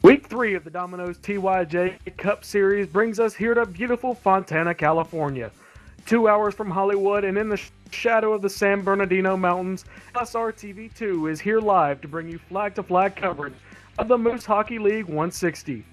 Week 3 of the Domino's TYJ Cup Series brings us here to beautiful Fontana, California. 2 hours from Hollywood and in the shadow of the San Bernardino Mountains, LSRTV2 is here live to bring you flag to flag coverage of the Moose Hockey League 160.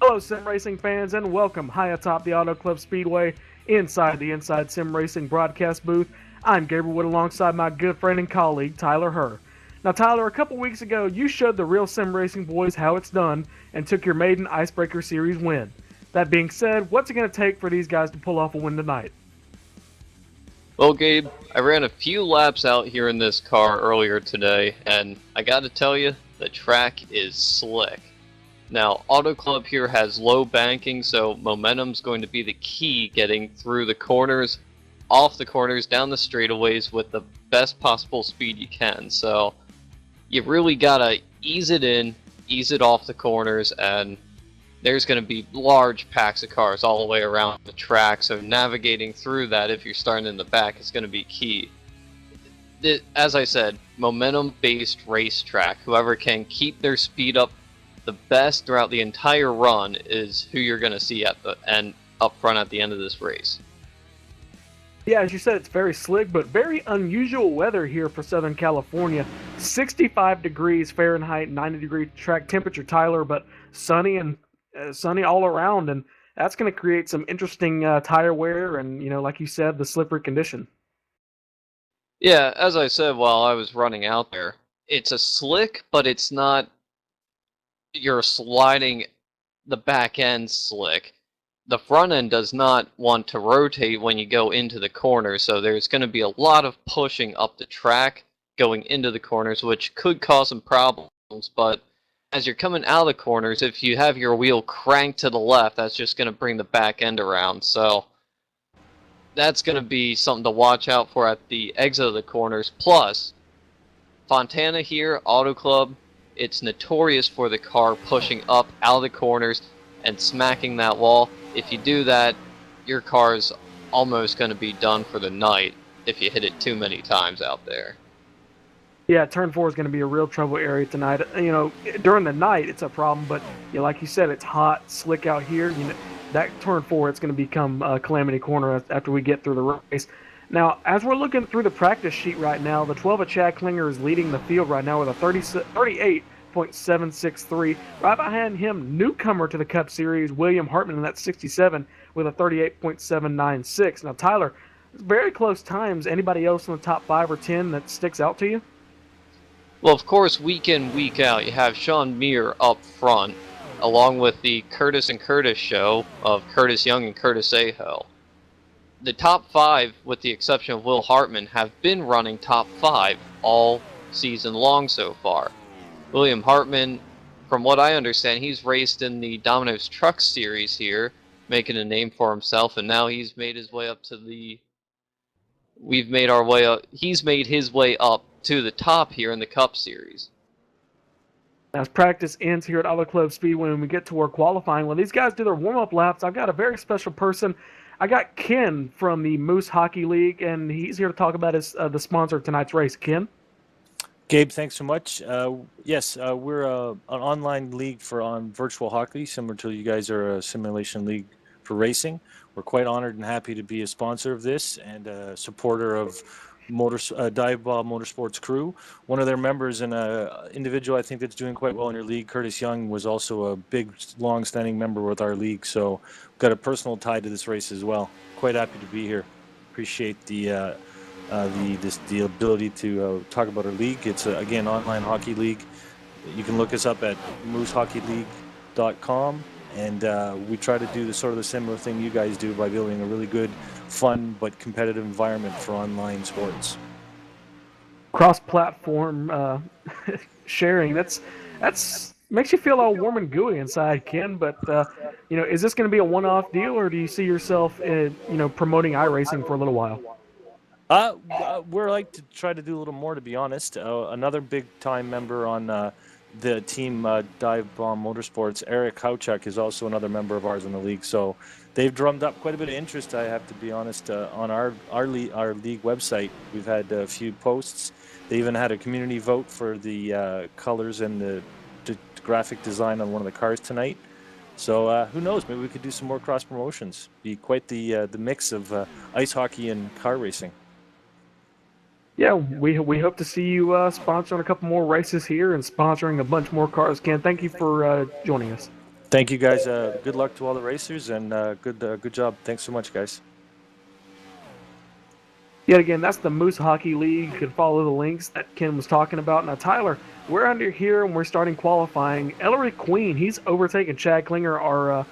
Hello, sim racing fans, and welcome high atop the Auto Club Speedway inside the Inside Sim Racing broadcast booth. I'm Gabriel Wood alongside my good friend and colleague, Tyler Herr. Now, Tyler, a couple weeks ago, you showed the real sim racing boys how it's done and took your maiden Icebreaker Series win. That being said, what's it going to take for these guys to pull off a win tonight? Well, Gabe, I ran a few laps out here in this car earlier today, and I gotta tell you, the track is slick. Now, Auto Club here has low banking, so momentum's going to be the key getting through the corners, off the corners, down the straightaways with the best possible speed you can. So, you really gotta ease it in, ease it off the corners, and there's going to be large packs of cars all the way around the track, so navigating through that if you're starting in the back is going to be key. As I said, momentum-based racetrack. Whoever can keep their speed up the best throughout the entire run is who you're going to see at the end, up front at the end of this race. Yeah, as you said, it's very slick, but very unusual weather here for Southern California. 65 degrees Fahrenheit, 90-degree track temperature, Tyler, but sunny all around, and that's going to create some interesting tire wear and, like you said, the slippery condition. Yeah, as I said while I was running out there, it's a slick, but it's not you're sliding the back end slick. The front end does not want to rotate when you go into the corner, so there's going to be a lot of pushing up the track going into the corners, which could cause some problems, but as you're coming out of the corners, if you have your wheel cranked to the left, that's just going to bring the back end around, so that's going to be something to watch out for at the exit of the corners. Plus, Fontana here, Auto Club, it's notorious for the car pushing up out of the corners and smacking that wall. If you do that, your car's almost going to be done for the night if you hit it too many times out there. Yeah, turn 4 is going to be a real trouble area tonight. During the night it's a problem, but like you said, it's hot, slick out here. That turn 4, it's going to become a calamity corner after we get through the race. Now, as we're looking through the practice sheet right now, the 12 of Chad Klinger is leading the field right now with a 38.763. Right behind him, newcomer to the Cup Series, William Hartman, in that 67 with a 38.796. Now, Tyler, very close times. Anybody else in the top 5 or 10 that sticks out to you? Well, of course, week in, week out, you have Sean Muir up front, along with the Curtis and Curtis show of Curtis Young and Curtis Aho. The top 5, with the exception of Will Hartman, have been running top 5 all season long so far. William Hartman, from what I understand, he's raced in the Domino's Truck Series here, making a name for himself, and now he's made his way up to the... We've made our way up... He's made his way up to the top here in the Cup Series. As practice ends here at Auto Club Speedway, when we get to our qualifying, when these guys do their warm-up laps, I've got a very special person. I got Ken from the Moose Hockey League, and he's here to talk about the sponsor of tonight's race. Ken? Gabe, thanks so much. Yes, we're an online league on virtual hockey, similar to you guys are a simulation league for racing. We're quite honored and happy to be a sponsor of this and a supporter of Dive Ball Motorsports Crew. One of their members and an individual I think that's doing quite well in your league, Curtis Young, was also a big, long-standing member with our league. So we've got a personal tie to this race as well. Quite happy to be here. Appreciate the ability to talk about our league. It's again online hockey league. You can look us up at moosehockeyleague.com, and we try to do the similar thing you guys do by building a really good, fun but competitive environment for online sports. Cross-platform sharing. That's makes you feel all warm and gooey inside, Ken. But is this going to be a one-off deal, or do you see yourself, promoting iRacing for a little while? We're like to try to do a little more, to be honest. Another big-time member on the team, Dive Bomb Motorsports, Eric Hauchuk, is also another member of ours in the league. So they've drummed up quite a bit of interest, I have to be honest, on our league website. We've had a few posts. They even had a community vote for the colors and the graphic design on one of the cars tonight. So who knows? Maybe we could do some more cross promotions. Be quite the mix of ice hockey and car racing. Yeah, we hope to see you sponsoring a couple more races here and sponsoring a bunch more cars. Ken, thank you for joining us. Thank you, guys. Good luck to all the racers, and good job. Thanks so much, guys. Yet again, that's the Moose Hockey League. You can follow the links that Ken was talking about. Now, Tyler, we're under here and we're starting qualifying. Ellery Queen, he's overtaken Chad Klinger, our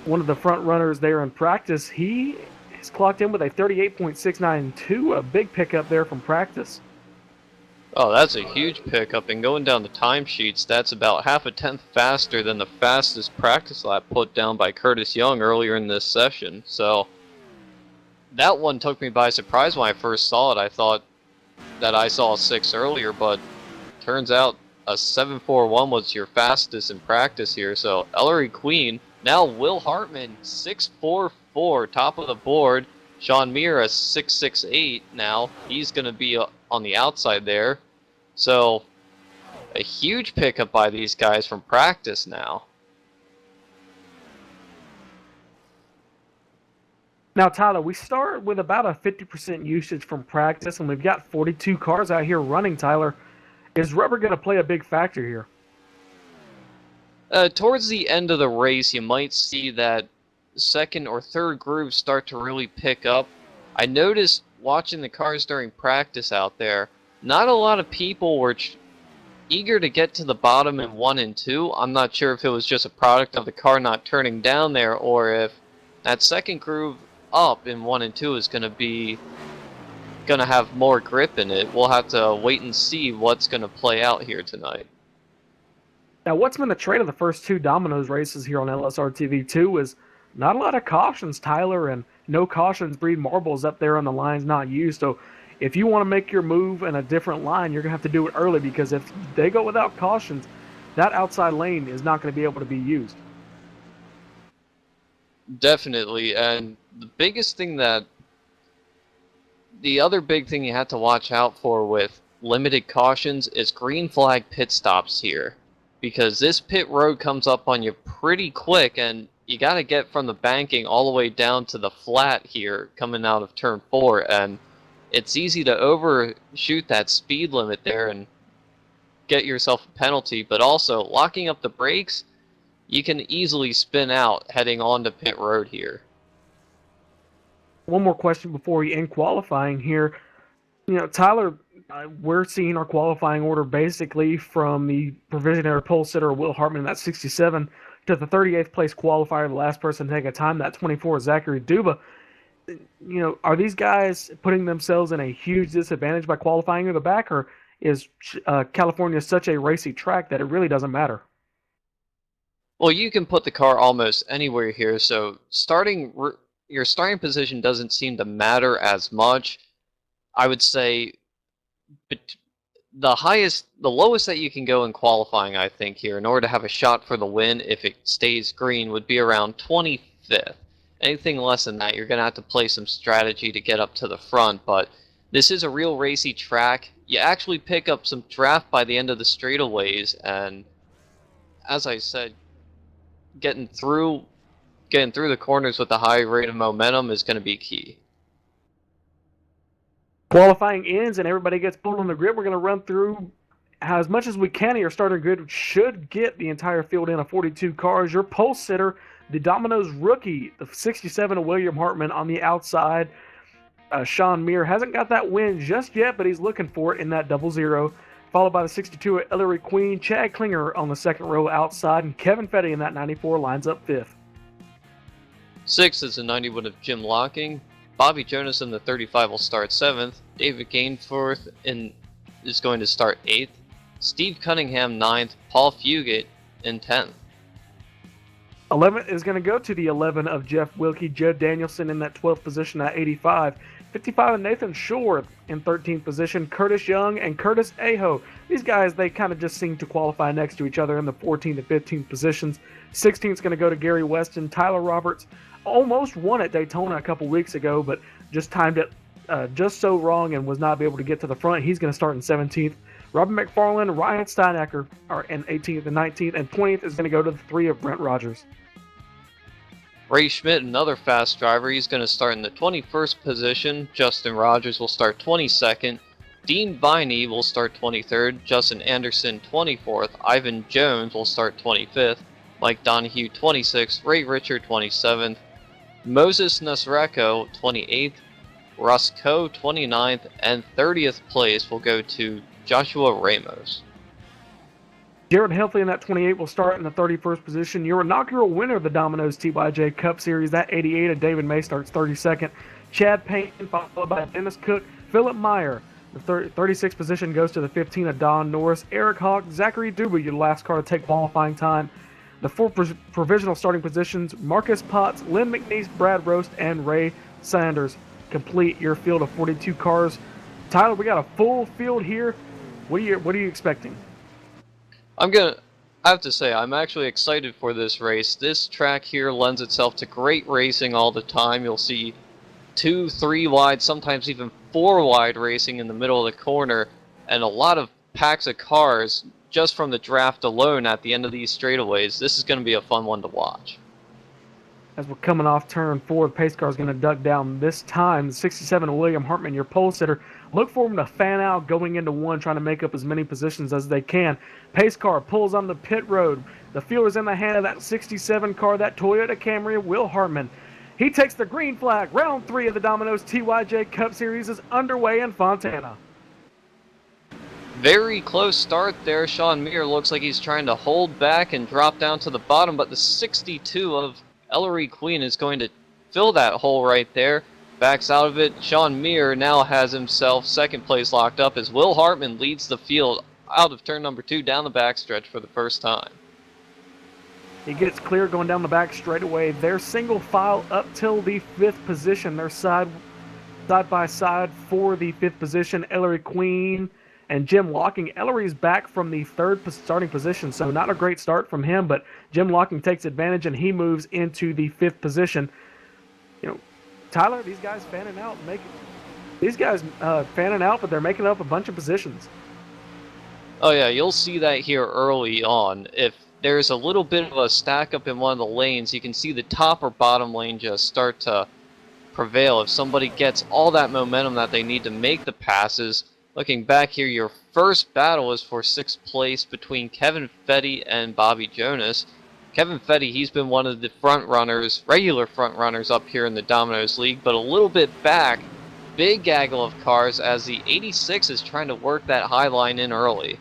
one of the front runners there in practice. He is clocked in with a 38.692, a big pickup there from practice. Oh, that's a huge pickup, and going down the timesheets, that's about half a tenth faster than the fastest practice lap put down by Curtis Young earlier in this session. So that one took me by surprise when I first saw it. I thought that I saw a 6 earlier, but turns out a 7.41 was your fastest in practice here. So Ellery Queen, now Will Hartman, 6.44, top of the board. Sean Meara, 6.68 now. He's going to be on the outside there. So a huge pickup by these guys from practice now. Now, Tyler, we start with about a 50% usage from practice, and we've got 42 cars out here running, Tyler. Is rubber going to play a big factor here? Towards the end of the race, you might see that second or third group start to really pick up. I noticed watching the cars during practice out there, not a lot of people were eager to get to the bottom in 1 and 2. I'm not sure if it was just a product of the car not turning down there, or if that second groove up in 1 and 2 is going to have more grip in it. We'll have to wait and see what's going to play out here tonight. Now, what's been the trade of the first 2 Domino's races here on LSRTV2 is not a lot of cautions, Tyler, and no cautions breed marbles up there on the lines not used. So if you want to make your move in a different line, you're going to have to do it early, because if they go without cautions, that outside lane is not going to be able to be used. Definitely, and the other big thing you have to watch out for with limited cautions is green flag pit stops here, because this pit road comes up on you pretty quick, and you got to get from the banking all the way down to the flat here coming out of turn 4, and it's easy to overshoot that speed limit there and get yourself a penalty. But also, locking up the brakes, you can easily spin out heading onto pit road here. One more question before we end qualifying here. You know, Tyler, we're seeing our qualifying order basically from the provisionary pole sitter Will Hartman, that's 67, to the 38th place qualifier, the last person to take a time, that 24, Zachary Duba. You know, are these guys putting themselves in a huge disadvantage by qualifying in the back, or is California such a racy track that it really doesn't matter? Well, you can put the car almost anywhere here, so your starting position doesn't seem to matter as much. I would say the lowest that you can go in qualifying, I think, here, in order to have a shot for the win, if it stays green, would be around 25th. Anything less than that, you're going to have to play some strategy to get up to the front, but this is a real racy track. You actually pick up some draft by the end of the straightaways, and as I said, getting through the corners with a high rate of momentum is going to be key. Qualifying ends and everybody gets pulled on the grid. We're going to run through as much as we can. Your starting grid should get the entire field in of 42 cars. Your pole sitter, the Domino's rookie, the 67 William Hartman on the outside. Sean Meara hasn't got that win just yet, but he's looking for it in that 00. Followed by the 62 Ellery Queen, Chad Klinger on the second row outside, and Kevin Fetty in that 94 lines up 5th. 6th is the 91 of Jim Locking. Bobby Jonas in the 35 will start 7th. David Gainforth is going to start 8th. Steve Cunningham 9th. Paul Fugit in 10th. 11th is going to go to the 11 of Jeff Wilkie. Joe Danielson in that 12th position at 85. 55 of Nathan Shore in 13th position. Curtis Young and Curtis Aho. These guys, they kind of just seem to qualify next to each other in the 14th and 15th positions. 16th is going to go to Gary Weston. Tyler Roberts almost won at Daytona a couple weeks ago, but just timed it just so wrong and was not able to get to the front. He's going to start in 17th. Robin McFarland, Ryan Steinecker are in 18th and 19th, and 20th is going to go to the 3 of Brent Rogers. Ray Schmidt, another fast driver, he's going to start in the 21st position. Justin Rogers will start 22nd. Dean Viney will start 23rd. Justin Anderson 24th. Ivan Jones will start 25th. Mike Donahue 26th. Ray Richard 27th. Moses Nasreko 28th. Russ Coe 29th. And 30th place will go to Joshua Ramos. Jared Helfley in that 28 will start in the 31st position. Your inaugural winner of the Domino's TYJ Cup Series, that 88 of David May, starts 32nd. Chad Payne, followed by Dennis Cook. Philip Meyer, the 36th position, goes to the 15 of Don Norris. Eric Hawk, Zachary Duba, your last car to take qualifying time. The 4 provisional starting positions, Marcus Potts, Lynn McNeese, Brad Roast, and Ray Sanders complete your field of 42 cars. Tyler, we got a full field here. What are you expecting? I have to say, I'm actually excited for this race. This track here lends itself to great racing all the time. You'll see 2, 3 wide, sometimes even 4 wide racing in the middle of the corner, and a lot of packs of cars just from the draft alone at the end of these straightaways. This is going to be a fun one to watch. As we're coming off turn 4, the pace car is going to duck down. This time, the 67 William Hartman, your pole sitter, look for them to fan out going into 1, trying to make up as many positions as they can. Pace car pulls on the pit road. The field is in the hand of that 67 car, that Toyota Camry, Will Hartman. He takes the green flag. Round 3 of the Domino's TYJ Cup Series is underway in Fontana. Very close start there. Sean Meir looks like he's trying to hold back and drop down to the bottom, but the 62 of Ellery Queen is going to fill that hole right there. Backs out of it. Sean Meir now has himself second place locked up as Will Hartman leads the field out of turn number 2 down the backstretch for the first time. He gets clear going down the back straightaway. They're single file up till the 5th position. They're side by side for the 5th position. Ellery Queen and Jim Locking. Ellery's back from the 3rd starting position, so not a great start from him, but Jim Locking takes advantage and he moves into the 5th position. Tyler, these guys fanning out, but they're making up a bunch of positions. Oh yeah, you'll see that here early on. If there's a little bit of a stack up in one of the lanes, you can see the top or bottom lane just start to prevail if somebody gets all that momentum that they need to make the passes. Looking back here, your first battle is for 6th place between Kevin Fetty and Bobby Jonas. Kevin Fetty, he's been one of the regular front runners up here in the Domino's League, but a little bit back. Big gaggle of cars as the 86 is trying to work that high line in early.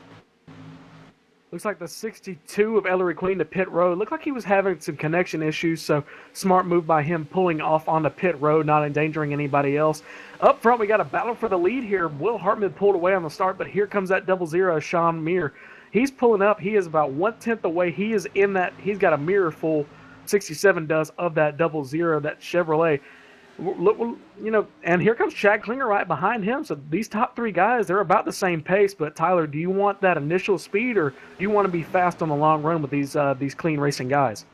Looks like the 62 of Ellery Queen to pit road. Looked like he was having some connection issues, so smart move by him pulling off on the pit road, not endangering anybody else. Up front, we got a battle for the lead here. Will Hartman pulled away on the start, but here comes that 00, Sean Meir. He's pulling up. He is about 1/10 away. He is in that. He's got a mirror full, 67 does, of that 00, that Chevrolet. Look, and here comes Chad Klinger right behind him. So these top 3 guys, they're about the same pace. But Tyler, do you want that initial speed, or do you want to be fast on the long run with these clean racing guys?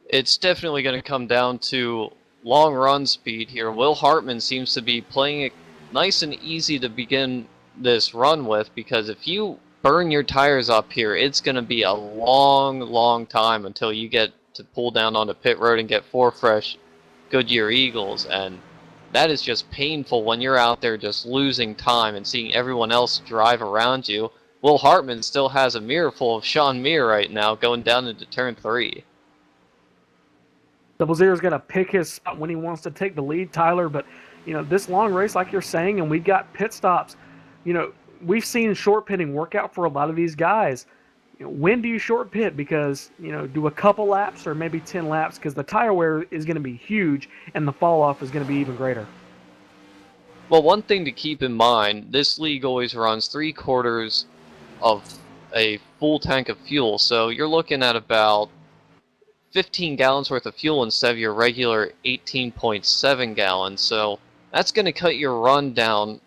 It's definitely going to come down to long run speed here. Will Hartman seems to be playing it nice and easy to begin this run with, because if you burn your tires up here, it's going to be a long time until you get to pull down onto pit road and get 4 fresh Goodyear Eagles, and that is just painful when you're out there just losing time and seeing everyone else drive around you. Will Hartman still has a mirror full of Sean Meir right now going down into turn 3. 00 is going to pick his spot when he wants to take the lead, Tyler, but this long race, like you're saying, and we got pit stops. We've seen short pitting work out for a lot of these guys. When do you short pit? Because, do a couple laps or maybe 10 laps, because the tire wear is going to be huge and the fall off is going to be even greater. Well, one thing to keep in mind, this league always runs 3/4 of a full tank of fuel, so you're looking at about 15 gallons worth of fuel instead of your regular 18.7 gallons, so that's going to cut your run down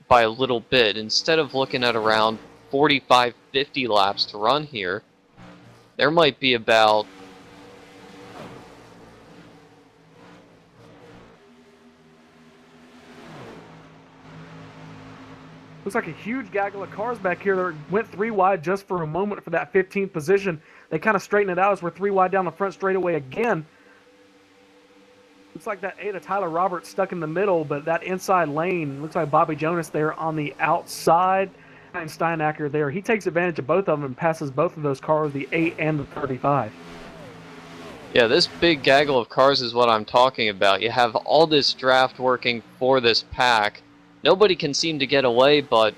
by a little bit. Instead of looking at around 45-50 laps to run here, there might be about Looks like a huge gaggle of cars back here that went 3 wide just for a moment for that 15th position. They kind of straightened it out as we're 3 wide down the front straightaway again. Looks like that 8 of Tyler Roberts stuck in the middle, but that inside lane, looks like Bobby Jonas there on the outside. And Steinacker there. He takes advantage of both of them and passes both of those cars, the 8 and the 35. Yeah, this big gaggle of cars is what I'm talking about. You have all this draft working for this pack. Nobody can seem to get away, but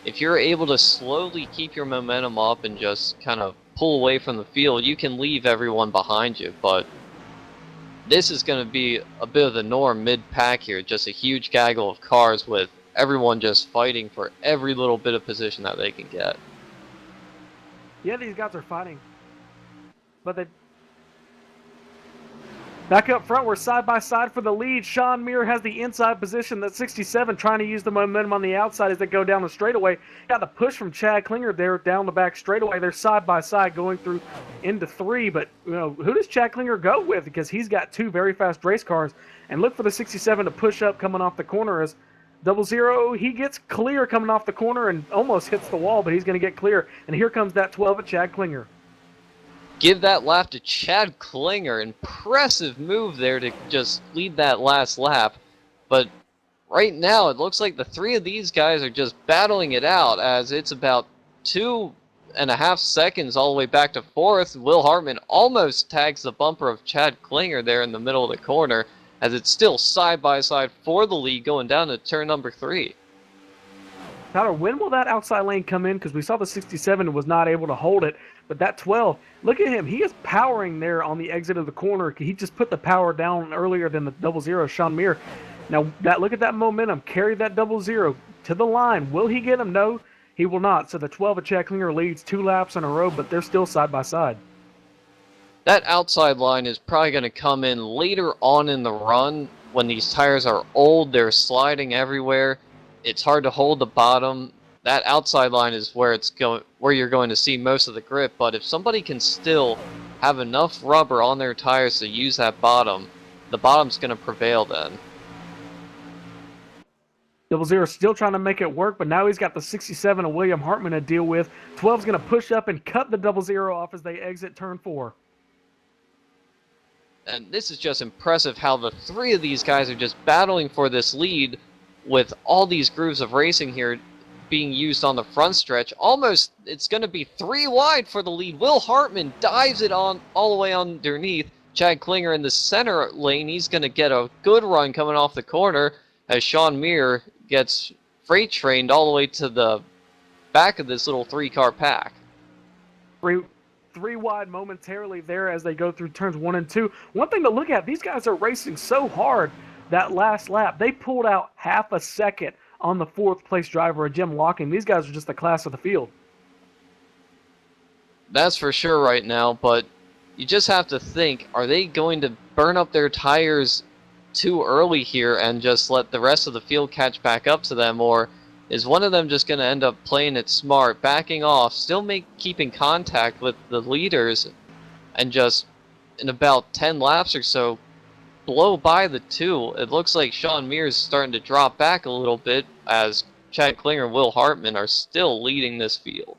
if you're able to slowly keep your momentum up and just kind of pull away from the field, you can leave everyone behind you. But this is going to be a bit of the norm mid-pack here, just a huge gaggle of cars with everyone just fighting for every little bit of position that they can get. Yeah, these guys are fighting. But they... Back up front, we're side by side for the lead. Sean Muir has the inside position. That 67 trying to use the momentum on the outside as they go down the straightaway. Got the push from Chad Klinger there down the back straightaway. They're side by side going through into 3. But who does Chad Klinger go with? Because he's got 2 very fast race cars. And look for the 67 to push up coming off the corner as 00. He gets clear coming off the corner and almost hits the wall, but he's going to get clear. And here comes that 12 at Chad Klinger. Give that lap to Chad Klinger. Impressive move there to just lead that last lap. But right now, it looks like the 3 of these guys are just battling it out as it's about 2.5 seconds all the way back to 4th. Will Hartman almost tags the bumper of Chad Klinger there in the middle of the corner as it's still side by side for the lead going down to turn number 3. Tyler, when will that outside lane come in? Because we saw the 67 was not able to hold it. But that 12, look at him. He is powering there on the exit of the corner. He just put the power down earlier than the 00, Sean Muir. Now, look at that momentum. Carry that 00 to the line. Will he get him? No, he will not. So the 12 of Chad Klinger leads 2 laps in a row, but they're still side by side. That outside line is probably going to come in later on in the run when these tires are old. They're sliding everywhere. It's hard to hold the bottom. That outside line is where you're going to see most of the grip, but if somebody can still have enough rubber on their tires to use that bottom, the bottom's going to prevail then. 00 still trying to make it work, but now he's got the 67 of William Hartman to deal with. 12's going to push up and cut the 00 off as they exit turn 4. And this is just impressive how the 3 of these guys are just battling for this lead with all these grooves of racing here being used on the front stretch. Almost, it's going to be 3 wide for the lead. Will Hartman dives it on all the way underneath. Chad Klinger in the center lane. He's going to get a good run coming off the corner as Sean Muir gets freight trained all the way to the back of this little 3-car pack. 3 wide momentarily there as they go through turns 1 and 2. One thing to look at, these guys are racing so hard that last lap. They pulled out half a second on the 4th place driver, Jim Locking. These guys are just the class of the field. That's for sure right now, but you just have to think, are they going to burn up their tires too early here and just let the rest of the field catch back up to them, or is one of them just going to end up playing it smart, backing off, still keeping contact with the leaders, and just in about 10 laps or so blow by the 2? It looks like Sean Muir is starting to drop back a little bit as Chad Klinger and Will Hartman are still leading this field.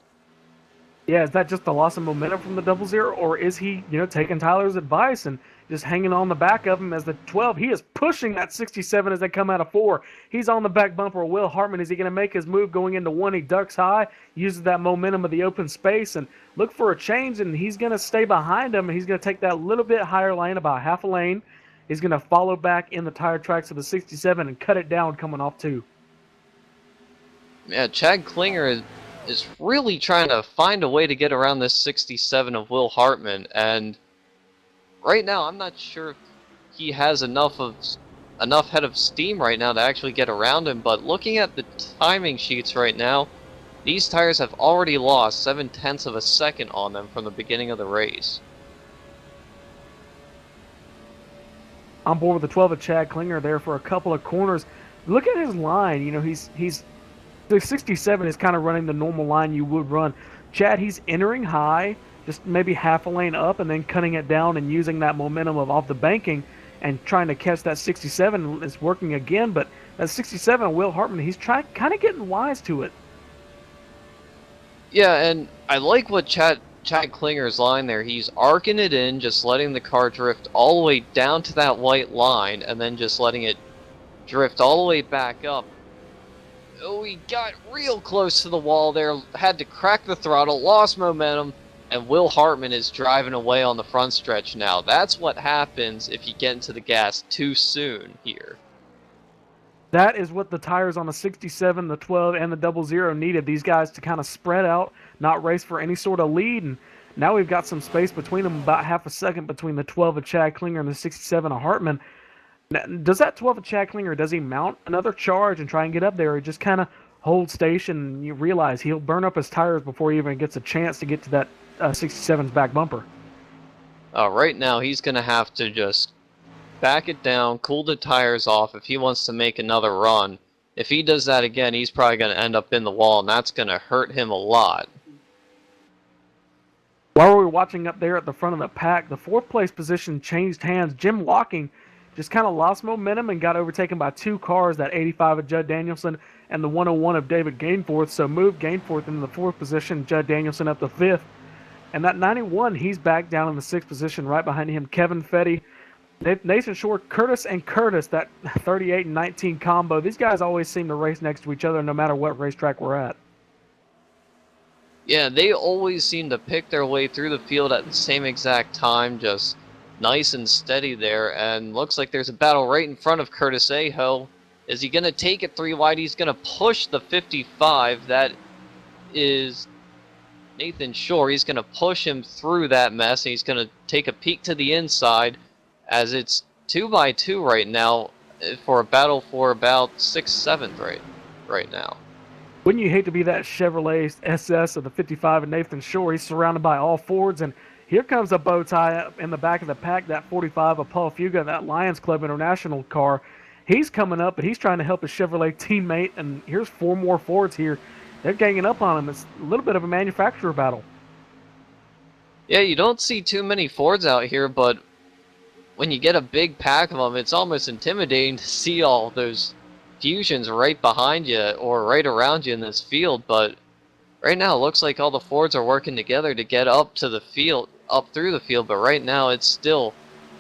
Yeah, is that just the loss of momentum from the 00, or is he, taking Tyler's advice and just hanging on the back of him as the 12? He is pushing that 67 as they come out of 4. He's on the back bumper of Will Hartman. Is he going to make his move going into 1? He ducks high, uses that momentum of the open space, and look for a change, and he's going to stay behind him, and he's going to take that little bit higher lane, about half a lane. He's going to follow back in the tire tracks of the 67 and cut it down coming off 2. Yeah, Chad Klinger is really trying to find a way to get around this 67 of Will Hartman, and right now I'm not sure if he has enough head of steam right now to actually get around him, but looking at the timing sheets right now, these tires have already lost 0.7 of a second on them from the beginning of the race. On board with the 12 of Chad Klinger there for a couple of corners. Look at his line. He's the 67 is kind of running the normal line you would run. Chad, he's entering high, just maybe half a lane up, and then cutting it down and using that momentum of off the banking. and trying to catch that 67 is working again. But that 67, Will Hartman, he's kind of getting wise to it. Yeah, and I like what Chad Klinger's line there. He's arcing it in, just letting the car drift all the way down to that white line, and then just letting it drift all the way back up. Oh, he got real close to the wall there, had to crack the throttle, lost momentum, and Will Hartman is driving away on the front stretch now. That's what happens if you get into the gas too soon here. That is what the tires on the 67, the 12, and the 00 needed. These guys to kind of spread out, not race for any sort of lead. And now we've got some space between them, about half a second between the 12 of Chad Klinger and the 67 of Hartman. Now, does that 12 of Chad Klinger, does he mount another charge and try and get up there, or just kind of hold station and you realize he'll burn up his tires before he even gets a chance to get to that 67's back bumper? Right now he's going to have to just back it down, cool the tires off if he wants to make another run. If he does that again, he's probably going to end up in the wall, and that's going to hurt him a lot. While we were watching up there at the front of the pack, the fourth place position changed hands. Jim Walking just kind of lost momentum and got overtaken by two cars, that 85 of Judd Danielson and the 101 of David Gainforth, so moved Gainforth into the fourth position, Judd Danielson up to fifth. And that 91, he's back down in the sixth position, right behind him, Kevin Fetty, Nathan Shore, Curtis, and Curtis, that 38 and 19 combo. These guys always seem to race next to each other no matter what racetrack we're at. Yeah, they always seem to pick their way through the field at the same exact time, just nice and steady there. And looks like there's a battle right in front of Curtis Aho. Is he going to take it 3 wide? He's going to push the 55. That is Nathan Shore. He's going to push him through that mess, and he's going to take a peek to the inside, as it's 2 by 2 right now for a battle for about 6th, 7th right now. Wouldn't you hate to be that Chevrolet SS of the 55 and Nathan Shore? He's surrounded by all Fords, and here comes a bow tie up in the back of the pack, that 45 of Paul Fuga, that Lions Club International car. He's coming up, but he's trying to help his Chevrolet teammate, and here's 4 more Fords here. They're ganging up on him. It's a little bit of a manufacturer battle. Yeah, you don't see too many Fords out here, but when you get a big pack of them, it's almost intimidating to see all those fusions right behind you or right around you in this field. But right now it looks like all the Fords are working together to get up to the field, up through the field. But right now it's still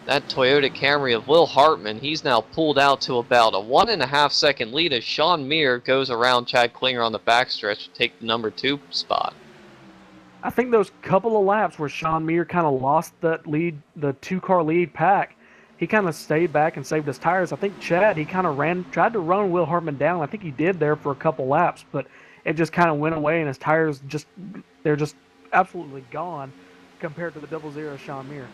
that Toyota Camry of Will Hartman. He's now pulled out to about a 1.5 second lead as Sean Meir goes around Chad Klinger on the backstretch to take the number 2 spot. I think those couple of laps where Sean Meir kind of lost that lead, the 2-car lead pack, he kind of stayed back and saved his tires. I think Chad, he kind of tried to run Will Hartman down. I think he did there for a couple laps, but it just kind of went away, and his tires they're just absolutely gone compared to the 00 Sean Meir.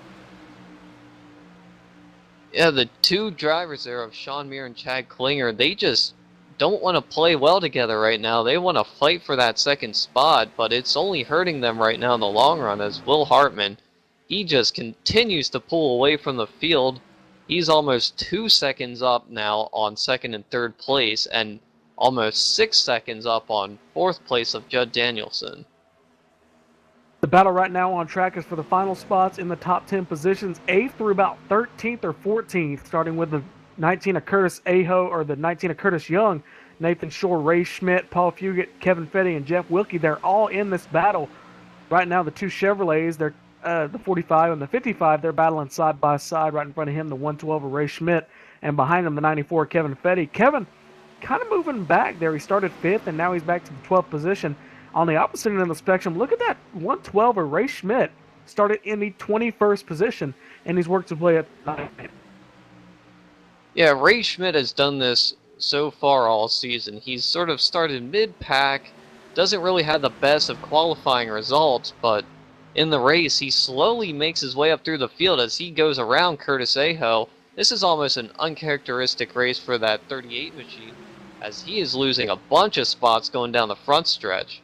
Yeah, the 2 drivers there of Sean Meir and Chad Klinger, they just don't want to play well together right now. They want to fight for that 2nd spot, but it's only hurting them right now in the long run, as Will Hartman, he just continues to pull away from the field. He's almost 2 seconds up now on 2nd and 3rd place, and almost 6 seconds up on 4th place of Judd Danielson. The battle right now on track is for the final spots in the top 10 positions, 8th through about 13th or 14th, starting with the 19 of Curtis Aho, or the 19 of Curtis Young, Nathan Shore, Ray Schmidt, Paul Fugit, Kevin Fetty, and Jeff Wilkie. They're all in this battle. Right now, the 2 Chevrolets, they're the 45 and the 55, they're battling side by side. Right in front of him, the 112 of Ray Schmidt, and behind him, the 94 Kevin Fetty. Kevin kind of moving back there. He started 5th, and now he's back to the 12th position. On the opposite end of the spectrum, look at that 112 of Ray Schmidt. Started in the 21st position, and he's worked his way up to 9th. Yeah, Ray Schmidt has done this so far all season. He's sort of started mid-pack, doesn't really have the best of qualifying results, but in the race, he slowly makes his way up through the field as he goes around Curtis Aho. This is almost an uncharacteristic race for that 38 machine, as he is losing a bunch of spots going down the front stretch.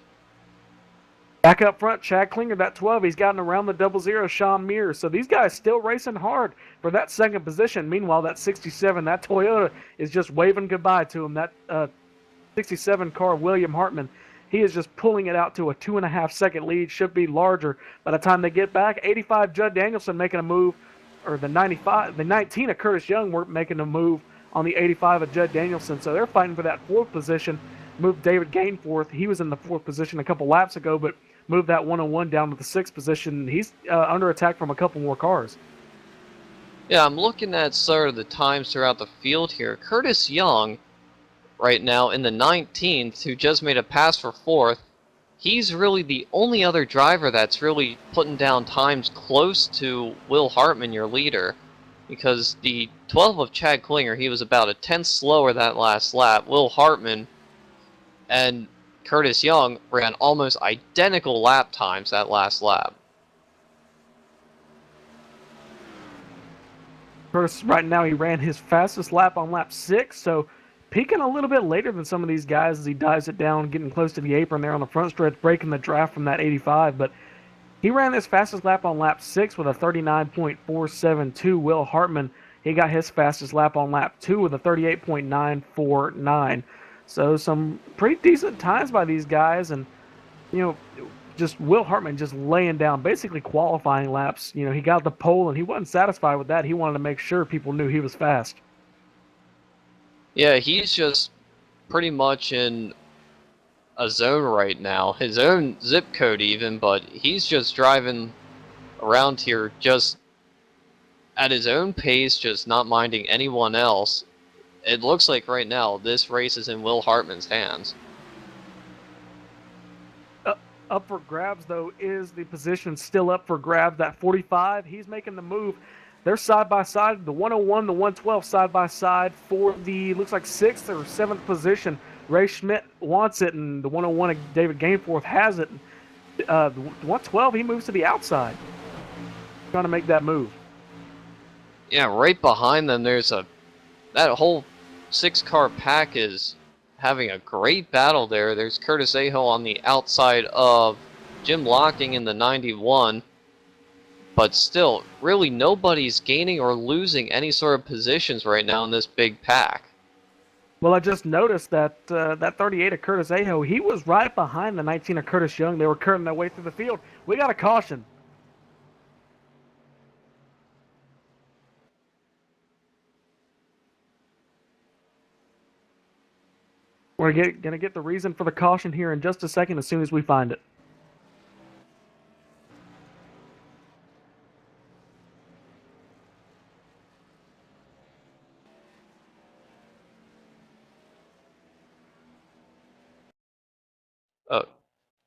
Back up front, Chad Klinger, that 12, he's gotten around the 00 Sean Meir. So these guys still racing hard for that 2nd position. Meanwhile, that 67, that Toyota, is just waving goodbye to him. That 67 car, William Hartman, he is just pulling it out to a 2.5 second lead. Should be larger by the time they get back. 85 Judd Danielson making a move or the 95, the 19 of Curtis Young weren't making a move on the 85 of Judd Danielson, so they're fighting for that fourth position. Moved David Gainforth. He was in the fourth position a couple laps ago, but moved that 101 down to the sixth position. He's under attack from a couple more cars. Yeah, I'm looking at sort of the times throughout the field here. Curtis Young, right now in the 19th, who just made a pass for fourth, he's really the only other driver that's really putting down times close to Will Hartman, your leader. Because the 12 of Chad Klinger, he was about a tenth slower that last lap. Will Hartman and Curtis Young ran almost identical lap times that last lap. Curtis, right now, he ran his fastest lap on lap 6, so peaking a little bit later than some of these guys as he dives it down, getting close to the apron there on the front stretch, breaking the draft from that 85. But he ran his fastest lap on lap 6 with a 39.472. Will Hartman, he got his fastest lap on lap 2 with a 38.949. So some pretty decent times by these guys, and just Will Hartman just laying down basically qualifying laps. He got the pole and he wasn't satisfied with that. He wanted to make sure people knew he was fast. Yeah, he's just pretty much in a zone right now, his own zip code even, but he's just driving around here just at his own pace, just not minding anyone else. It looks like right now this race is in Will Hartman's hands. Up for grabs, though, is the position still up for grabs. That 45, he's making the move. They're side by side, the 101, the 112 side by side for the, looks like 6th or 7th position. Ray Schmidt wants it, and the 101 David Gainforth has it. The 112, he moves to the outside, trying to make that move. Yeah, right behind them, that whole 6-car pack is having a great battle there. There's Curtis Aho on the outside of Jim Locking in the 91. But still, really nobody's gaining or losing any sort of positions right now in this big pack. Well, I just noticed that that 38 of Curtis Aho, he was right behind the 19 of Curtis Young. They were cutting their way through the field. We got a caution. We're going to get the reason for the caution here in just a second as soon as we find it.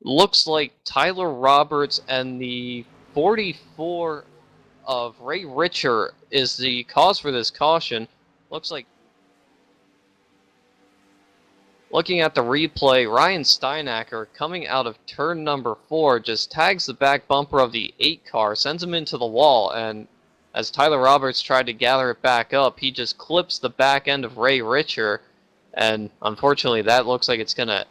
Looks like Tyler Roberts and the 44 of Ray Richer is the cause for this caution. Looks like, looking at the replay, Ryan Steinacker coming out of turn number 4 just tags the back bumper of the 8 car, sends him into the wall, and as Tyler Roberts tried to gather it back up, he just clips the back end of Ray Richer, and unfortunately that looks like it's going to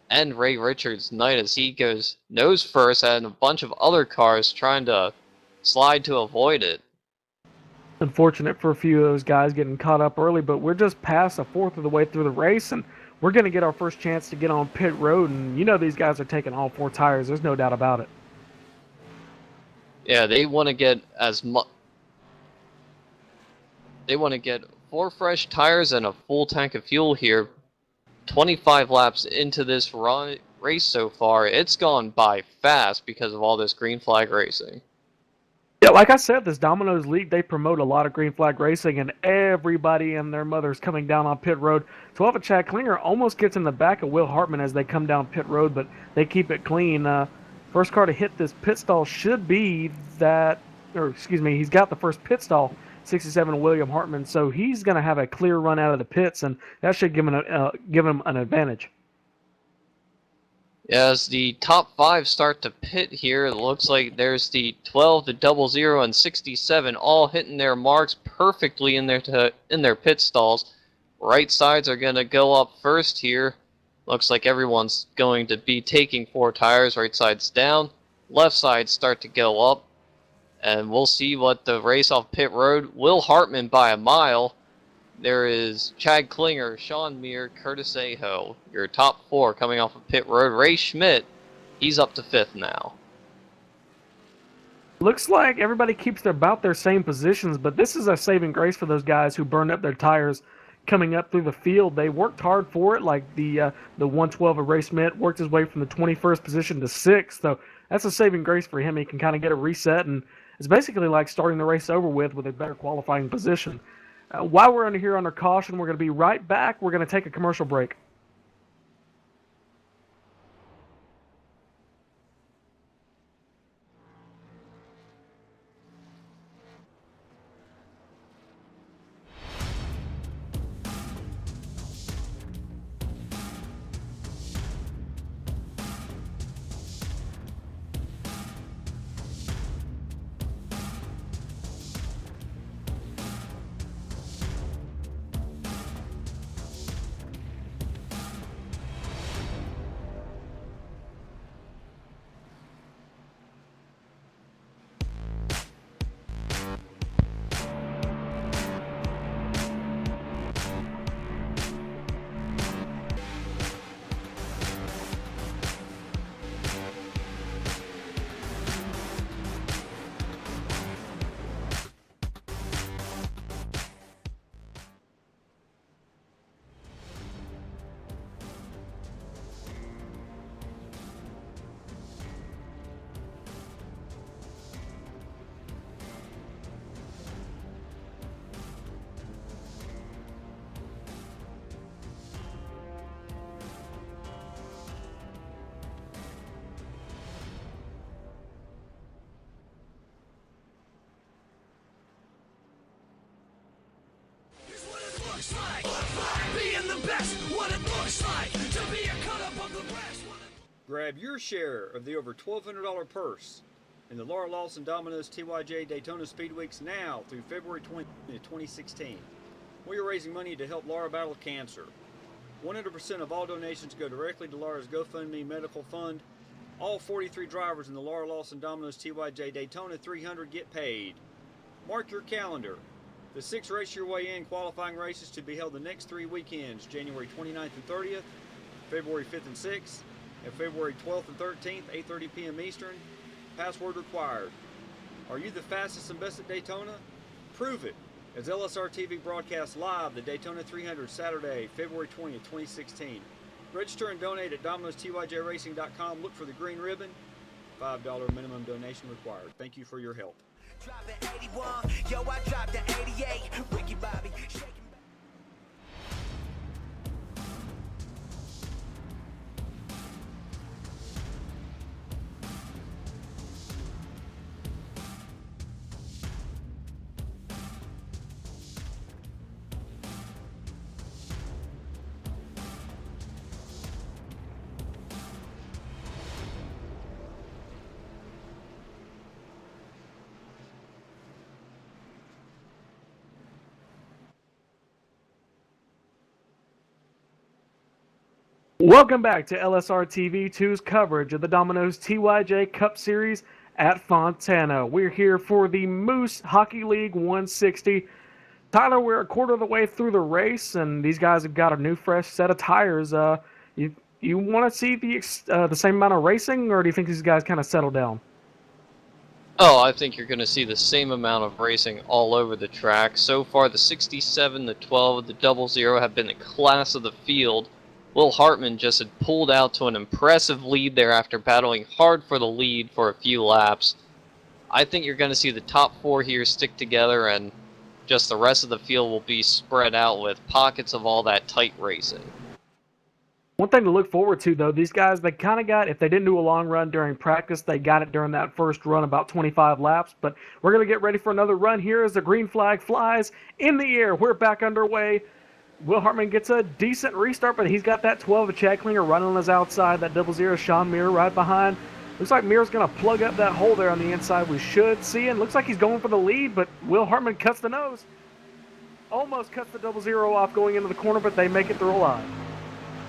end Ray Richards' night as he goes nose first and a bunch of other cars trying to slide to avoid it. Unfortunate for a few of those guys getting caught up early, but we're just past a fourth of the way through the race, and we're going to get our first chance to get on pit road, and these guys are taking all 4 tires. There's no doubt about it. Yeah, they want to get They want to get 4 fresh tires and a full tank of fuel here. 25 laps into this race so far. It's gone by fast because of all this green flag racing. Yeah, like I said, this Domino's League, they promote a lot of green flag racing, and everybody and their mother's coming down on pit road. 12 of Chad Klinger almost gets in the back of Will Hartman as they come down pit road, but they keep it clean. First car to hit this pit stall should be he's got the first pit stall, 67 William Hartman, so he's going to have a clear run out of the pits, and that should give him an advantage. As the top 5 start to pit here, it looks like there's the 12, the 00, and 67 all hitting their marks perfectly in their pit stalls. Right sides are going to go up first here. Looks like everyone's going to be taking 4 tires. Right side's down. Left sides start to go up. And we'll see what the race off pit road. Will Hartman by a mile. There is Chad Klinger, Sean Meir, Curtis Aho. Your top 4 coming off of pit road. Ray Schmidt, he's up to 5th now. Looks like everybody keeps about their same positions, but this is a saving grace for those guys who burned up their tires coming up through the field. They worked hard for it, like the 112 of Ray Schmidt worked his way from the 21st position to 6th. So that's a saving grace for him. He can kind of get a reset, and it's basically like starting the race over with a better qualifying position. While we're under caution, we're going to be right back. We're going to take a commercial break. Grab your share of the over $1,200 purse in the Laura Lawson Domino's TYJ Daytona Speed Weeks now through February 20, 2016. We are raising money to help Laura battle cancer. 100% of all donations go directly to Laura's GoFundMe medical fund. All 43 drivers in the Laura Lawson Domino's TYJ Daytona 300 get paid. Mark your calendar. The 6 Race Your Way In qualifying races to be held the next 3 weekends, January 29th and 30th, February 5th and 6th, and February 12th and 13th, 8:30 p.m. Eastern. Password required. Are you the fastest and best at Daytona? Prove it as LSRTV broadcasts live the Daytona 300 Saturday, February 20th, 2016. Register and donate at Domino'sTYJRacing.com. Look for the green ribbon. $5 minimum donation required. Thank you for your help. Driving 81, yo, I dropped the 88. Ricky Bobby, shaking. Welcome back to LSRTV2's coverage of the Domino's TYJ Cup Series at Fontana. We're here for the Moose Hockey League 160. Tyler, we're a quarter of the way through the race, and these guys have got a new, fresh set of tires. You want to see the same amount of racing, or do you think these guys kind of settle down? Oh, I think you're going to see the same amount of racing all over the track. So far, the 67, the 12, the 00 have been the class of the field. Will Hartman just had pulled out to an impressive lead there after battling hard for the lead for a few laps. I think you're going to see the top 4 here stick together, and just the rest of the field will be spread out with pockets of all that tight racing. One thing to look forward to, though, these guys, they kind of got, if they didn't do a long run during practice, they got it during that first run, about 25 laps. But we're going to get ready for another run here as the green flag flies in the air. We're back underway. Will Hartman gets a decent restart, but he's got that 12 of Chad Klinger running on his outside, that 00 Sean Muir right behind. Looks like Muir's going to plug up that hole there on the inside. We should see it. Looks like he's going for the lead, but Will Hartman cuts the nose. Almost cuts the 00 off going into the corner, but they make it through alive.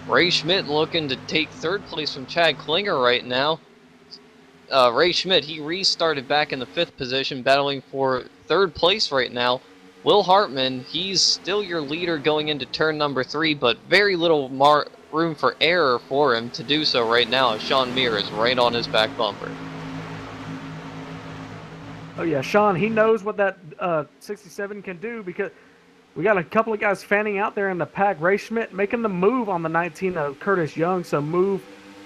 Ray Schmidt looking to take 3rd place from Chad Klinger right now. Ray Schmidt, he restarted back in the 5th position, battling for 3rd place right now. Will Hartman, he's still your leader going into turn number 3, but very little room for error for him to do so right now, as Sean Muir is right on his back bumper. Oh yeah, Sean, he knows what that 67 can do because we got a couple of guys fanning out there in the pack. Ray Schmidt making the move on the 19 of Curtis Young, so move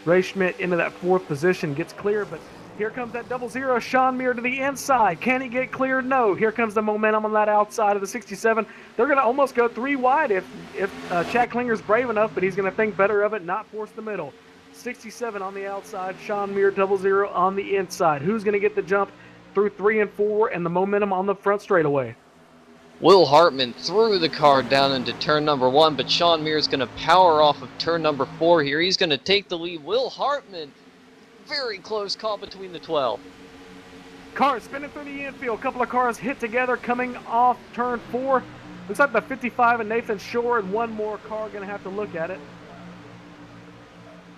Ray Schmidt into that fourth position, gets clear, but here comes that 00, Sean Muir to the inside. Can he get clear? No. Here comes the momentum on that outside of the 67. They're going to almost go 3 wide if Chad Klinger's brave enough, but he's going to think better of it, not force the middle. 67 on the outside, Sean Muir 00 on the inside. Who's going to get the jump through 3 and 4 and the momentum on the front straightaway? Will Hartman threw the car down into turn number 1, but Sean Muir is going to power off of turn number 4 here. He's going to take the lead. Will Hartman, very close call between the 12. Cars spinning through the infield. A couple of cars hit together coming off turn 4. Looks like the 55 and Nathan Shore and one more car going to have to look at it.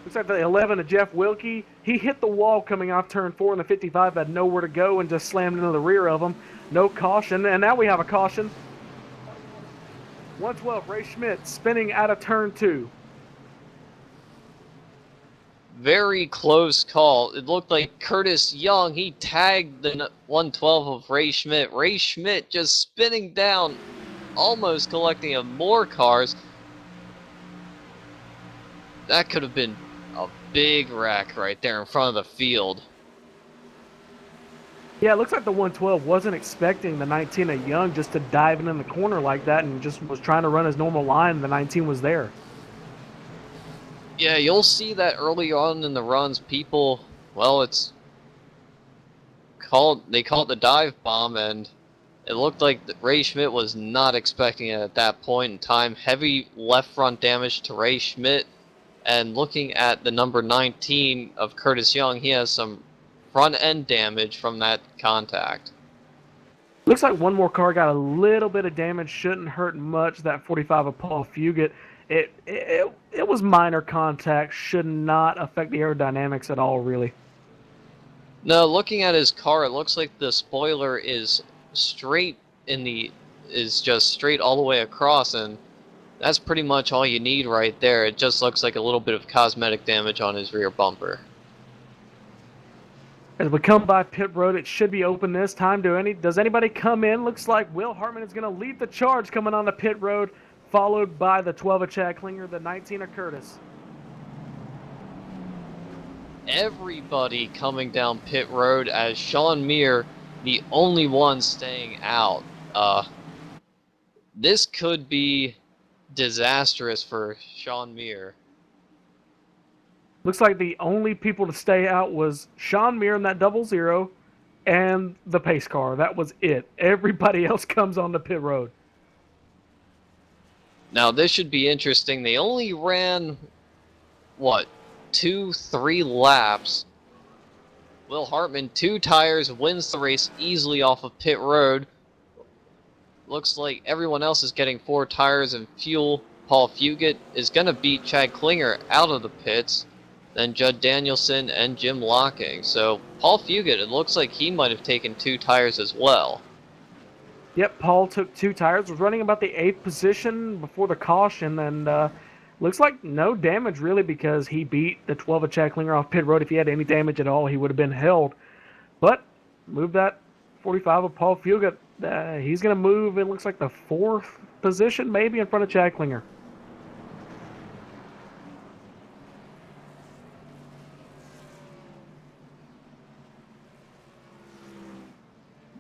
Looks like the 11 of Jeff Wilkie. He hit the wall coming off turn 4, and the 55 had nowhere to go and just slammed into the rear of him. No caution, and now we have a caution. 112, Ray Schmidt spinning out of turn 2. Very close call. It looked like Curtis Young, he tagged the 112 of Ray Schmidt. Ray Schmidt just spinning down, almost collecting more cars. That could have been a big wreck right there in front of the field. Yeah, it looks like the 112 wasn't expecting the 19 of Young just to dive in the corner like that and just was trying to run his normal line, and the 19 was there. Yeah, you'll see that early on in the runs, people, well, they call it the dive bomb, and it looked like Ray Schmidt was not expecting it at that point in time. Heavy left front damage to Ray Schmidt, and looking at the number 19 of Curtis Young, he has some front end damage from that contact. Looks like one more car got a little bit of damage, shouldn't hurt much. That 45 of Paul Fugit. It was minor contact, should not affect the aerodynamics at all, really. No, looking at his car, it looks like the spoiler is just straight all the way across, and that's pretty much all you need right there. It just looks like a little bit of cosmetic damage on his rear bumper. As we come by pit road, it should be open this time. Does anybody come in? Looks like Will Hartman is going to lead the charge coming on the pit road, followed by the 12 of Chad Klinger, the 19 of Curtis. Everybody coming down pit road as Sean Muir, the only one staying out. This could be disastrous for Sean Muir. Looks like the only people to stay out was Sean Muir in that 00 and the pace car. That was it. Everybody else comes on the pit road. Now this should be interesting. They only ran, 2-3 laps. Will Hartman, 2 tires, wins the race easily off of pit road. Looks like everyone else is getting 4 tires and fuel. Paul Fugit is going to beat Chad Klinger out of the pits. Then Judd Danielson and Jim Locking. So Paul Fugit, it looks like he might have taken 2 tires as well. Yep, Paul took 2 tires, was running about the 8th position before the caution, and looks like no damage really because he beat the 12 of Chad Klinger off pit road. If he had any damage at all, he would have been held. But move that 45 of Paul Fugit. He's going to move, it looks like the 4th position maybe in front of Chad Klinger.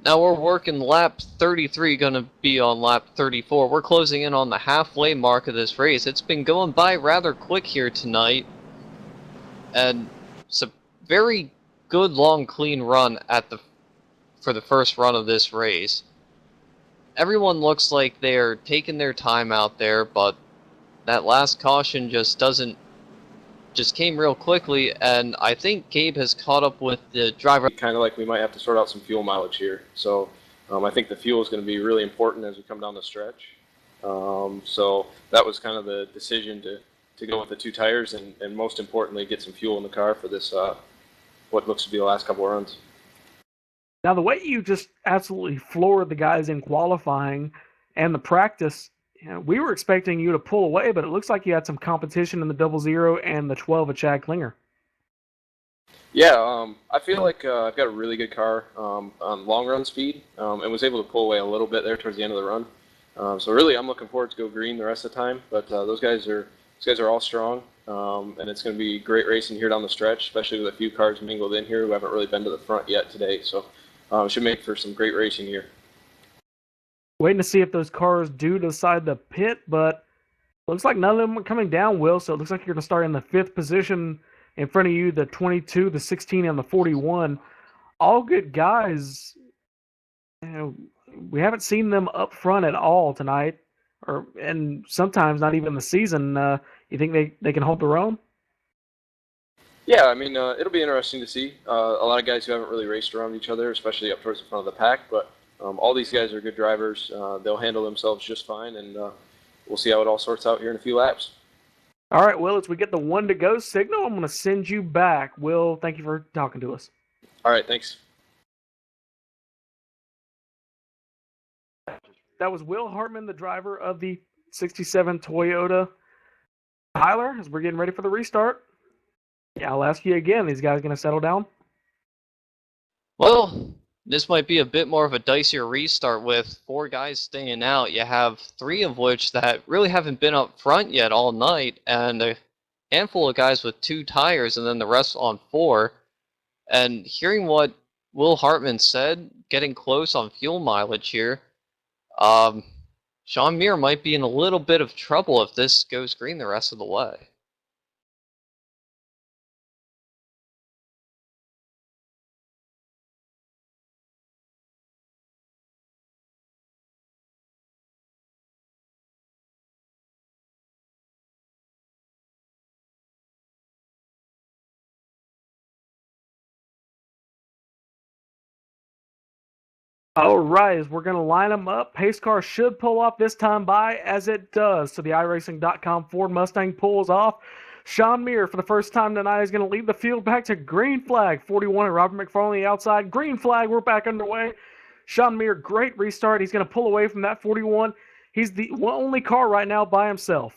Now we're working lap 33, going to be on lap 34. We're closing in on the halfway mark of this race. It's been going by rather quick here tonight. And it's a very good, long, clean run for the first run of this race. Everyone looks like they're taking their time out there, but that last caution just came real quickly, and I think Gabe has caught up with the driver. Kind of like we might have to sort out some fuel mileage here. So I think the fuel is going to be really important as we come down the stretch. So that was kind of the decision to go with the 2 tires and most importantly get some fuel in the car for this what looks to be the last couple of runs. Now, the way you just absolutely floored the guys in qualifying and the practice, we were expecting you to pull away, but it looks like you had some competition in the 00 and the 12 of Chad Klinger. Yeah, I feel like I've got a really good car on long run speed, and was able to pull away a little bit there towards the end of the run. So really, I'm looking forward to go green the rest of the time. But those guys are all strong, and it's going to be great racing here down the stretch, especially with a few cars mingled in here who haven't really been to the front yet today. So it should make for some great racing here. Waiting to see if those cars do decide to pit, but looks like none of them are coming down, Will. So it looks like you're going to start in the 5th position. In front of you, the 22, the 16, and the 41. All good guys. You know, we haven't seen them up front at all tonight, and sometimes not even the season. You think they can hold their own? Yeah, I mean, it'll be interesting to see. A lot of guys who haven't really raced around each other, especially up towards the front of the pack, but all these guys are good drivers. They'll handle themselves just fine, and we'll see how it all sorts out here in a few laps. All right, Will, as we get the 1 to go signal, I'm going to send you back. Will, thank you for talking to us. All right, thanks. That was Will Hartman, the driver of the 67 Toyota. Tyler, as we're getting ready for the restart, yeah, I'll ask you again. These guys going to settle down? Well, this might be a bit more of a dicier restart with 4 guys staying out. You have 3 of which that really haven't been up front yet all night, and a handful of guys with 2 tires, and then the rest on 4. And hearing what Will Hartman said, getting close on fuel mileage here, Sean Muir might be in a little bit of trouble if this goes green the rest of the way. All right, as we're going to line them up, pace car should pull off this time by, as it does. So the iRacing.com Ford Mustang pulls off. Sean Muir, for the first time tonight, is going to lead the field back to green flag. 41 and Robert McFarland on the outside. Green flag, we're back underway. Sean Muir, great restart. He's going to pull away from that 41. He's the only car right now by himself.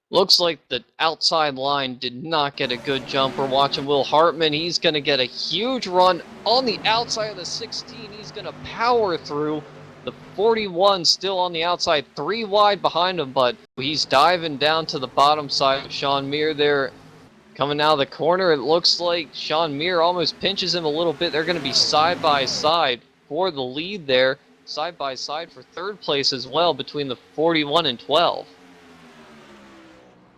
Looks like the outside line did not get a good jump. We're watching Will Hartman. He's going to get a huge run on the outside of the 16. He's going to power through. The 41 still on the outside, 3 wide behind him, but he's diving down to the bottom side of Sean Muir there. Coming out of the corner, it looks like Sean Muir almost pinches him a little bit. They're going to be side by side for the lead there. Side by side for 3rd place as well between the 41 and 12.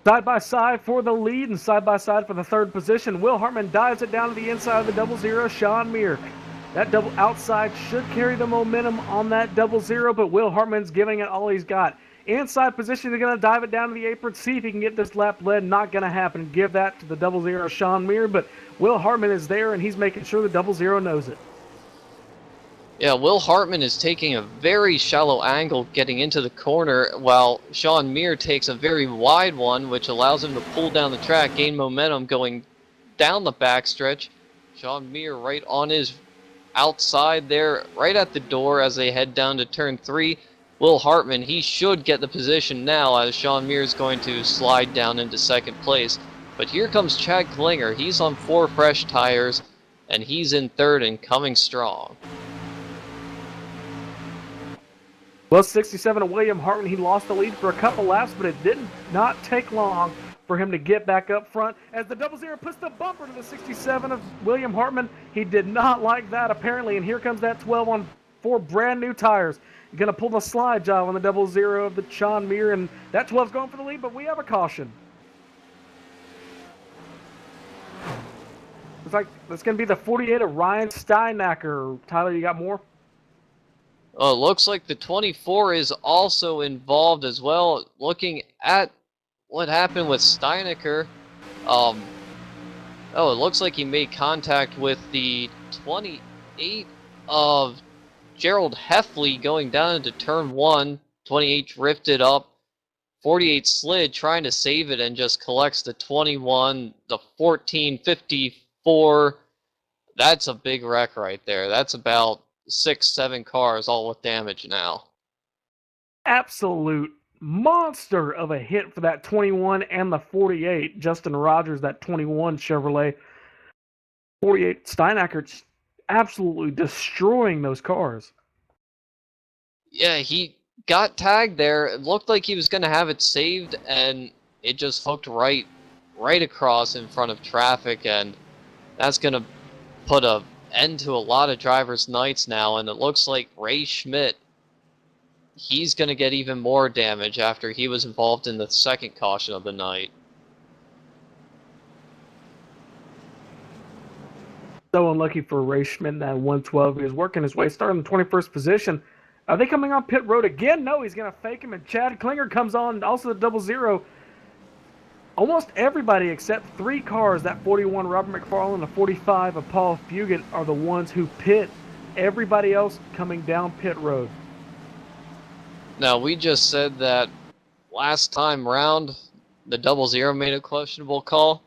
Side by side for the lead and side by side for the 3rd position. Will Hartman dives it down to the inside of the 00. Sean Muir. That double outside should carry the momentum on that 00, but Will Hartman's giving it all he's got. Inside position, they're going to dive it down to the apron, see if he can get this lap led. Not going to happen. Give that to the 00, Sean Muir, but Will Hartman is there, and he's making sure the 00 knows it. Yeah, Will Hartman is taking a very shallow angle getting into the corner, while Sean Muir takes a very wide one, which allows him to pull down the track, gain momentum going down the backstretch. Sean Muir right on his outside there, right at the door as they head down to turn 3. Will Hartman, he should get the position now as Sean Muir is going to slide down into 2nd place. But here comes Chad Klinger. He's on 4 fresh tires, and he's in 3rd and coming strong. Well, 67 of William Hartman, he lost the lead for a couple laps, but it did not take long for him to get back up front as the 00 puts the bumper to the 67 of William Hartman. He did not like that, apparently, and here comes that 12 on 4 brand new tires. Going to pull the slide job on the 00 of the Sean Muir, and that 12's going for the lead, but we have a caution. Looks like that's going to be the 48 of Ryan Steinacker. Tyler, you got more? It looks like the 24 is also involved as well. Looking at what happened with Steinacker, it looks like he made contact with the 28 of Gerald Heffley going down into turn 1. 28 drifted up. 48 slid, trying to save it, and just collects the 21, the 1454. That's a big wreck right there. That's about 6-7 cars all with damage now. Absolute monster of a hit for that 21 and the 48. Justin Rogers, that 21 Chevrolet. 48 Steinacher absolutely destroying those cars. Yeah, he got tagged there. It looked like he was going to have it saved, and it just hooked right across in front of traffic, and that's going to put a end to a lot of drivers' nights now. And it looks like Ray Schmidt, he's going to get even more damage after he was involved in the second caution of the night. So unlucky for Ray Schmidt in that 112. He was working his way, starting in the 21st position. Are they coming on pit road again? No, he's going to fake him, and Chad Klinger comes on, also the 00. Almost everybody except 3 cars, that 41 Robert McFarland, the 45 of Paul Fugit, are the ones who pit. Everybody else coming down pit road. Now, we just said that last time round, the 00 made a questionable call.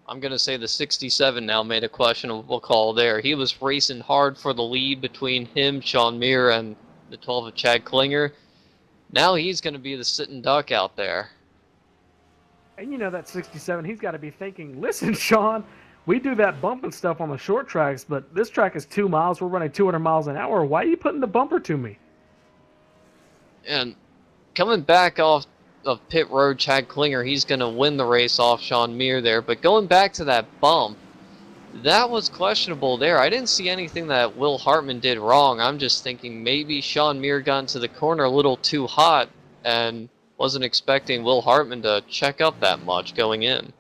I'm going to say the 67 now made a questionable call there. He was racing hard for the lead between him, Sean Muir, and the 12 of Chad Klinger. Now he's going to be the sitting duck out there. And you know that 67, he's got to be thinking, listen, Sean, we do that bumping stuff on the short tracks, but this track is 2 miles. We're running 200 miles an hour. Why are you putting the bumper to me? And coming back off of pit road, Chad Klinger, he's going to win the race off Sean Muir there. But going back to that bump, that was questionable there. I didn't see anything that Will Hartman did wrong. I'm just thinking maybe Sean Muir got into the corner a little too hot and wasn't expecting Will Hartman to check up that much going in.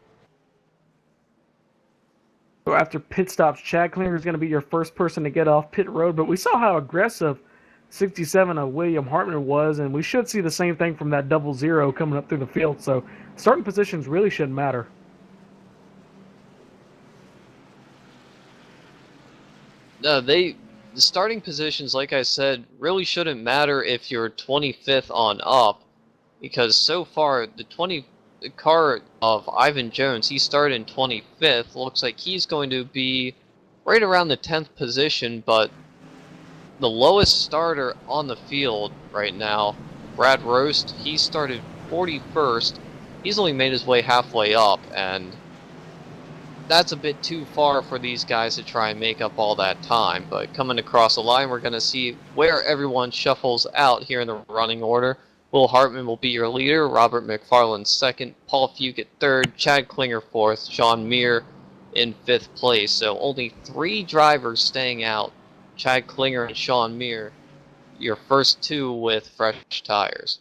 So after pit stops, Chad Klinger is going to be your first person to get off pit road. But we saw how aggressive 67 of William Hartman was, and we should see the same thing from that 00 coming up through the field. So starting positions really shouldn't matter. No, the starting positions, like I said, really shouldn't matter if you're 25th on up, because so far the car of Ivan Jones, he started in 25th. Looks like he's going to be right around the 10th position, but the lowest starter on the field right now, Brad Roast, he started 41st. He's only made his way halfway up, and that's a bit too far for these guys to try and make up all that time. But coming across the line, we're going to see where everyone shuffles out here in the running order. Will Hartman will be your leader, Robert McFarland second, Paul Fugit third, Chad Klinger fourth, Sean Muir in 5th place. So only 3 drivers staying out, Chad Klinger and Sean Muir, your first 2 with fresh tires.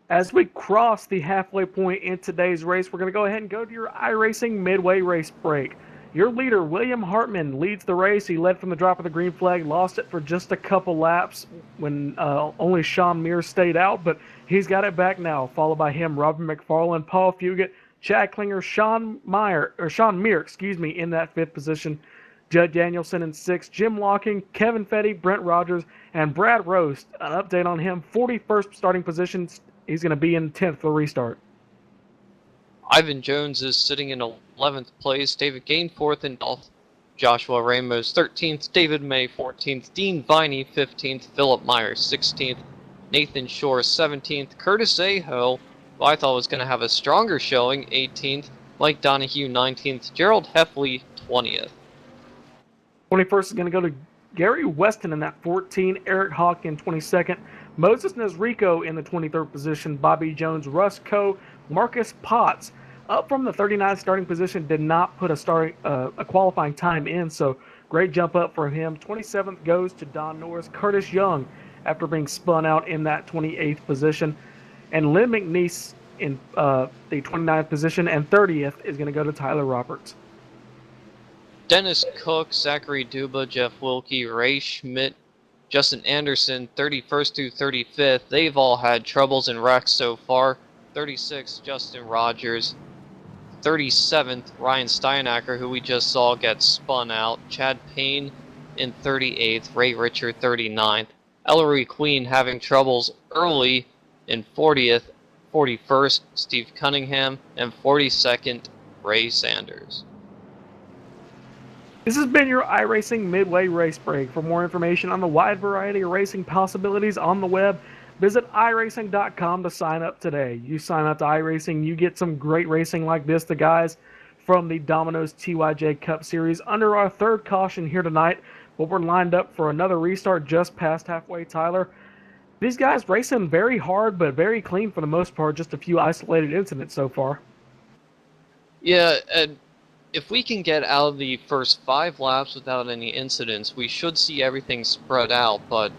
As we cross the halfway point in today's race, we're going to go ahead and go to your iRacing midway race break. Your leader, William Hartman, leads the race. He led from the drop of the green flag, lost it for just a couple laps when only Sean Muir stayed out, but he's got it back now, followed by him, Robert McFarland, Paul Fugit, Chad Klinger, Sean Muir, in that 5th position. Judd Danielson in 6th, Jim Locking, Kevin Fetty, Brent Rogers, and Brad Roast. An update on him, 41st starting position. He's going to be in 10th for the restart. Ivan Jones is sitting in 11th place, David Gain 4th in 12th, Joshua Ramos 13th, David May 14th, Dean Viney 15th, Philip Myers 16th, Nathan Shore 17th, Curtis Aho, who I thought was going to have a stronger showing, 18th, Mike Donahue 19th, Gerald Heffley 20th. 21st is going to go to Gary Weston in that 14, Eric Hawk in 22nd, Moses Nesrico in the 23rd position, Bobby Jones, Russ Coe, Marcus Potts, up from the 39th starting position, did not put a qualifying time in, so great jump up for him. 27th goes to Don Norris, Curtis Young, after being spun out in that 28th position, and Lynn McNeese in the 29th position, and 30th is going to go to Tyler Roberts. Dennis Cook, Zachary Duba, Jeff Wilkie, Ray Schmidt, Justin Anderson, 31st through 35th. They've all had troubles and wrecks so far. 36th, Justin Rogers. 37th, Ryan Steinacher, who we just saw get spun out. Chad Payne in 38th. Ray Richard, 39th. Ellery Queen having troubles early in 40th. 41st, Steve Cunningham. And 42nd, Ray Sanders. This has been your iRacing Midway Race Break. For more information on the wide variety of racing possibilities on the web, visit iRacing.com to sign up today. You sign up to iRacing, you get some great racing like this. The guys from the Domino's TYJ Cup Series. Under our third caution here tonight, but we're lined up for another restart just past halfway, Tyler. These guys racing very hard, but very clean for the most part. Just a few isolated incidents so far. Yeah, and if we can get out of the first 5 laps without any incidents, we should see everything spread out. But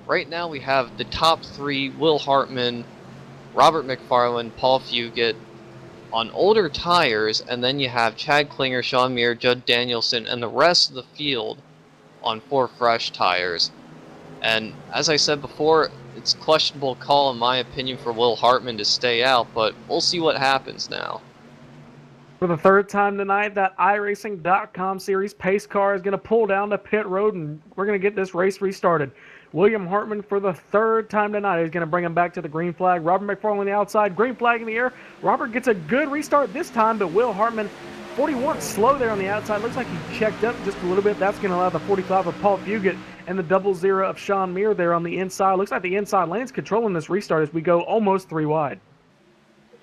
right now we have the top 3, Will Hartman, Robert McFarland, Paul Fugit, on older tires, and then you have Chad Klinger, Sean Muir, Judd Danielson, and the rest of the field on 4 fresh tires. And as I said before, it's a questionable call in my opinion for Will Hartman to stay out, but we'll see what happens now. For the third time tonight, that iRacing.com series pace car is going to pull down the pit road, and we're going to get this race restarted. William Hartman, for the third time tonight, is going to bring him back to the green flag. Robert McFarland on the outside, green flag in the air. Robert gets a good restart this time, but Will Hartman, 41, slow there on the outside. Looks like he checked up just a little bit. That's going to allow the 45 of Paul Fugit and the 00 of Sean Muir there on the inside. Looks like the inside lane's controlling this restart as we go almost 3 wide.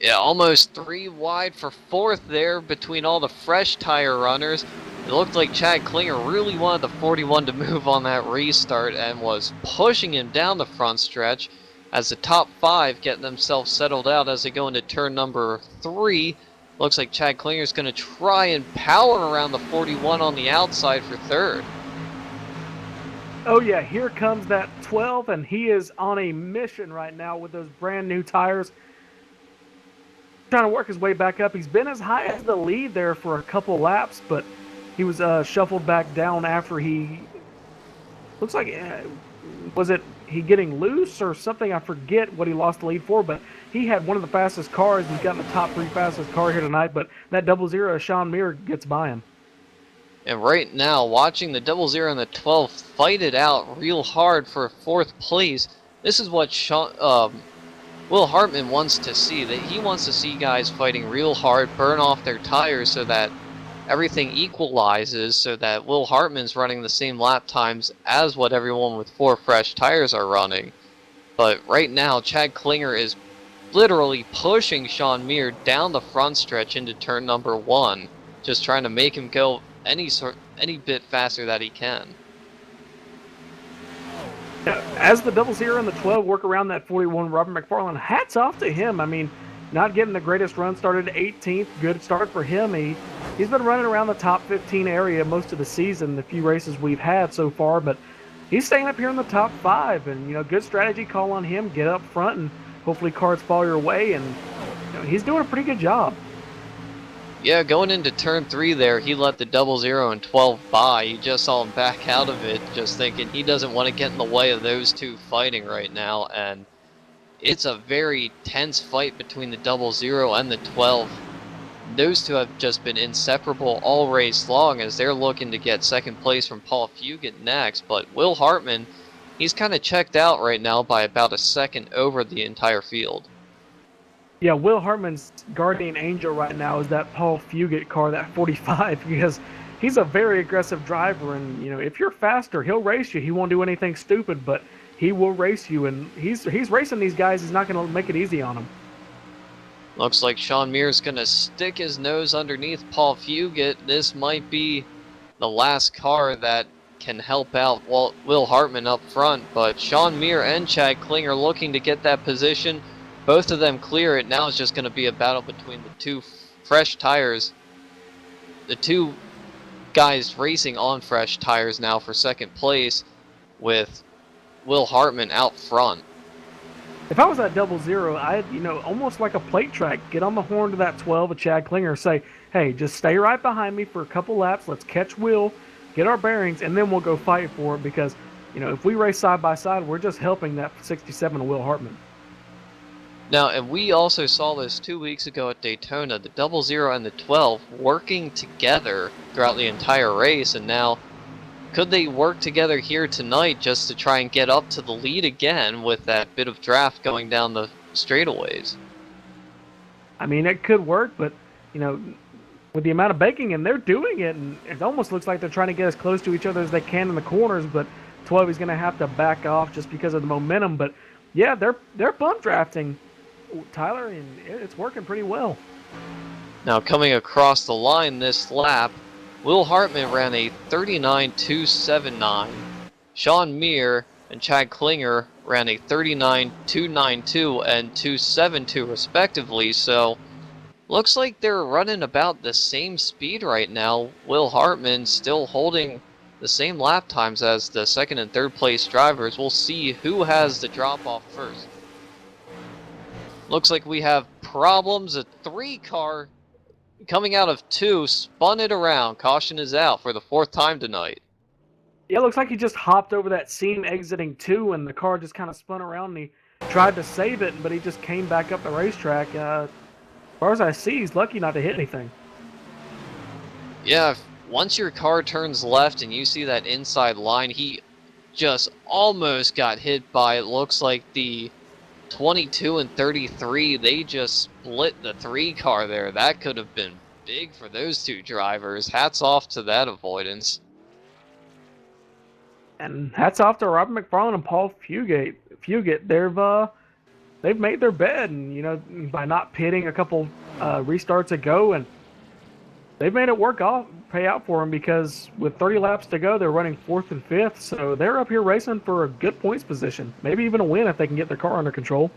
Yeah, almost 3 wide for 4th there between all the fresh tire runners. It looked like Chad Klinger really wanted the 41 to move on that restart and was pushing him down the front stretch as the top 5 getting themselves settled out as they go into turn number 3. Looks like Chad Klinger's going to try and power around the 41 on the outside for 3rd. Oh yeah, here comes that 12, and he is on a mission right now with those brand new tires. Trying to work his way back up. He's been as high as the lead there for a couple laps, but he was shuffled back down after he... Looks like... was it he getting loose or something? I forget what he lost the lead for, but he had one of the fastest cars. He's got in the top 3 fastest car here tonight, but that 00 Sean Muir gets by him. And right now, watching the 00 and the 12 fight it out real hard for 4th place, this is what Will Hartman wants to see. That he wants to see guys fighting real hard, burn off their tires so that everything equalizes, so that Will Hartman's running the same lap times as what everyone with 4 fresh tires are running. But right now, Chad Klinger is literally pushing Sean Muir down the front stretch into turn number 1, just trying to make him go any bit faster that he can. As the 00 and the 12 work around that 41, Robert McFarland, hats off to him. I mean, not getting the greatest run, started 18th. Good start for him. He's been running around the top 15 area most of the season, the few races we've had so far, but he's staying up here in the top 5, and, good strategy call on him. Get up front, and hopefully cards fall your way, and he's doing a pretty good job. Yeah, going into turn 3 there, he let the 00 and 12 by. You just saw him back out of it, just thinking he doesn't want to get in the way of those 2 fighting right now. And it's a very tense fight between the 00 and the 12. Those 2 have just been inseparable all race long as they're looking to get 2nd place from Paul Fugit next. But Will Hartman, he's kind of checked out right now by about a second over the entire field. Yeah, Will Hartman's guardian angel right now is that Paul Fugit car, that 45, because he's a very aggressive driver, and if you're faster, he'll race you. He won't do anything stupid, but he will race you, and he's racing these guys. He's not going to make it easy on them. Looks like Sean Muir's going to stick his nose underneath Paul Fugit. This might be the last car that can help out Will Hartman up front, but Sean Muir and Chad Klinger looking to get that position. Both of them clear it. Now it's just going to be a battle between the 2 fresh tires. The 2 guys racing on fresh tires now for 2nd place with Will Hartman out front. If I was at 00, I'd, almost like a plate track, get on the horn to that 12 of Chad Klinger, say, hey, just stay right behind me for a couple laps. Let's catch Will, get our bearings, and then we'll go fight for it because, if we race side by side, we're just helping that 67 of Will Hartman. Now, and we also saw this 2 weeks ago at Daytona, the 00 and the 12 working together throughout the entire race, and now could they work together here tonight just to try and get up to the lead again with that bit of draft going down the straightaways? I mean, it could work, but, with the amount of baking, and they're doing it, and it almost looks like they're trying to get as close to each other as they can in the corners, but 12 is going to have to back off just because of the momentum, but yeah, they're bump drafting, Tyler, and it's working pretty well. Now coming across the line this lap, Will Hartman ran a 39.279. Sean Meir and Chad Klinger ran a 39.292 and 272 respectively, so looks like they're running about the same speed right now. Will Hartman still holding the same lap times as the second and third place drivers. We'll see who has the drop off first. Looks like we have problems. A 3-car coming out of 2 spun it around. Caution is out for the 4th time tonight. Yeah, it looks like he just hopped over that seam exiting 2, and the car just kind of spun around, and he tried to save it, but he just came back up the racetrack. As far as I see, he's lucky not to hit anything. Yeah, once your car turns left and you see that inside line, he just almost got hit by, it looks like, the 22 and 33. They just split the 3-car there. That could have been big for those 2 drivers. Hats off to that avoidance. And hats off to Robert McFarland and Paul Fugate. They've made their bed, and by not pitting a couple restarts ago, and they've made it pay out for them, because with 30 laps to go, they're running 4th and 5th, so they're up here racing for a good points position, maybe even a win if they can get their car under control.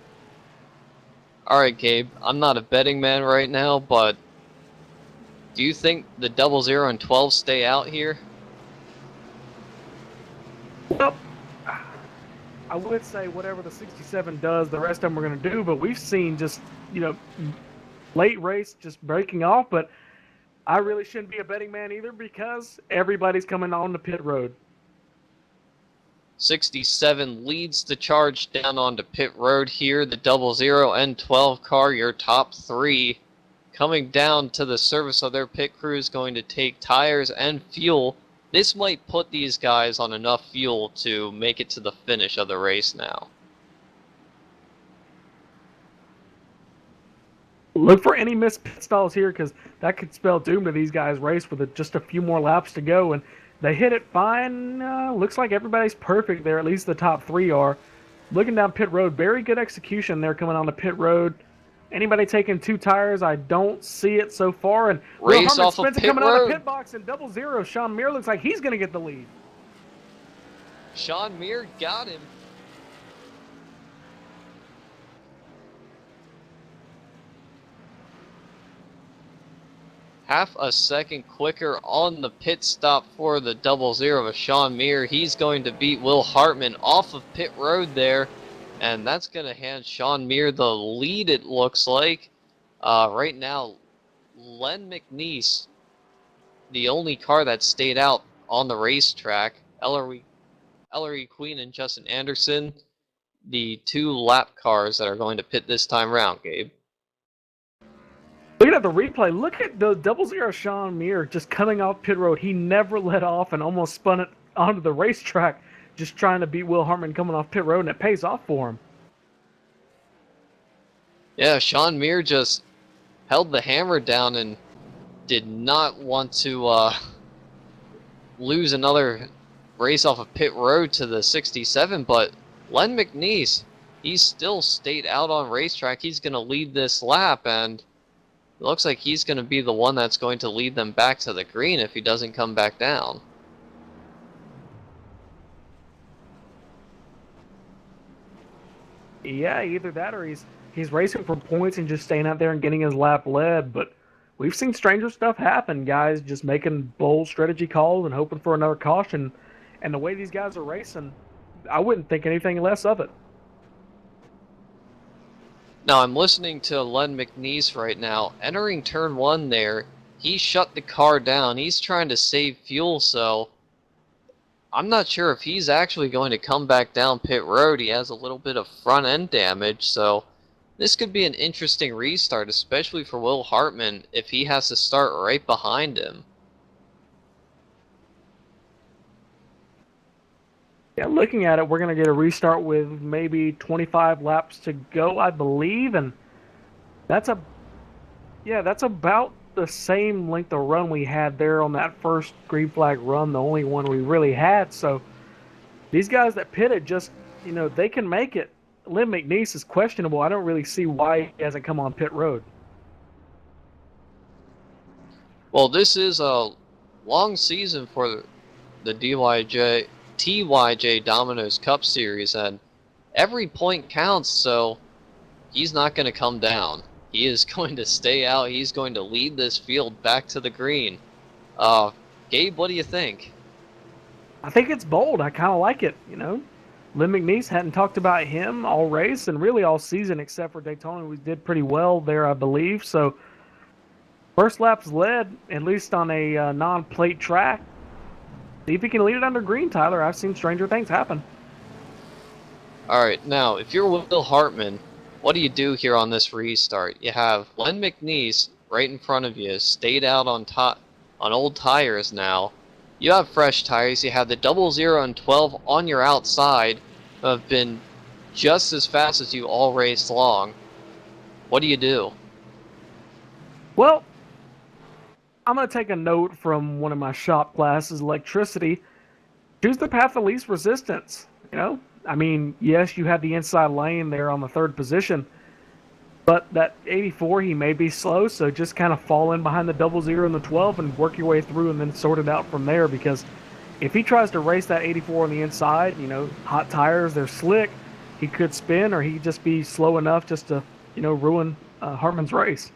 All right, Gabe. I'm not a betting man right now, but do you think the 00 and 12 stay out here? Well, I would say whatever the 67 does, the rest of them are going to do, but we've seen just, late race just breaking off, but I really shouldn't be a betting man either, because everybody's coming on the pit road. 67 leads the charge down onto pit road here. The 00 and 12 car, your top 3, coming down to the service of their pit crew, is going to take tires and fuel. This might put these guys on enough fuel to make it to the finish of the race now. Look for any missed pit stalls here, because that could spell doom to these guys' race with just a few more laps to go. And they hit it fine. Looks like everybody's perfect there, at least the top 3 are. Looking down pit road, very good execution there coming on the pit road. Anybody taking 2 tires? I don't see it so far. And Race off of pit coming road. out of pit box and 00. Sean Meir looks like he's going to get the lead. Sean Meir got him. Half a second quicker on the pit stop for the 00 of Sean Meir. He's going to beat Will Hartman off of pit road there. And that's going to hand Sean Meir the lead, it looks like. Right now, Len McNeese, the only car that stayed out on the racetrack. Ellery Queen and Justin Anderson, the 2 lap cars that are going to pit this time round, Gabe. Looking at the replay, look at the 00 Sean Meir just coming off pit road. He never let off and almost spun it onto the racetrack, just trying to beat Will Hartman coming off pit road, and it pays off for him. Yeah, Sean Meir just held the hammer down and did not want to lose another race off of pit road to the 67, but Len McNeese, he still stayed out on racetrack. He's going to lead this lap, and it looks like he's going to be the one that's going to lead them back to the green if he doesn't come back down. Yeah, either that or he's racing for points and just staying out there and getting his lap led. But we've seen stranger stuff happen, guys just making bold strategy calls and hoping for another caution. And the way these guys are racing, I wouldn't think anything less of it. Now, I'm listening to Len McNeese right now. Entering turn 1 there, he shut the car down. He's trying to save fuel, so I'm not sure if he's actually going to come back down pit road. He has a little bit of front end damage, so this could be an interesting restart, especially for Will Hartman if he has to start right behind him. Yeah, looking at it, we're going to get a restart with maybe 25 laps to go, I believe, and that's about the same length of run we had there on that first green flag run, the only one we really had. So these guys that pitted just, they can make it. Len McNeese is questionable. I don't really see why he hasn't come on pit road. Well, this is a long season for the TYJ Domino's Cup Series, and every point counts, so he's not going to come down. He is going to stay out. He's going to lead this field back to the green. Gabe, what do you think? I think it's bold. I kind of like it, Lynn McNeese hadn't talked about him all race and really all season except for Daytona. We did pretty well there, I believe. So first lap's led, at least on a non-plate track. See if he can lead it under green, Tyler. I've seen stranger things happen. All right, now, if you're Will Hartman, what do you do here on this restart? You have Len McNeese right in front of you, stayed out on old tires now. You have fresh tires. You have the 00 and 12 on your outside who have been just as fast as you all race long. What do you do? Well, I'm going to take a note from one of my shop classes, electricity. Choose the path of least resistance, I mean, yes, you have the inside lane there on the third position, but that 84, he may be slow, so just kind of fall in behind the 00 and the 12 and work your way through and then sort it out from there, because if he tries to race that 84 on the inside, hot tires, they're slick, he could spin or he'd just be slow enough just to, ruin Hartman's race.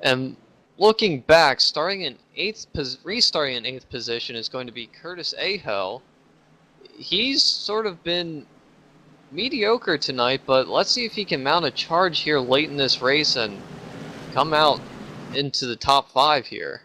And looking back, restarting in 8th position is going to be Curtis Aho. He's sort of been mediocre tonight, but let's see if he can mount a charge here late in this race and come out into the top 5 here.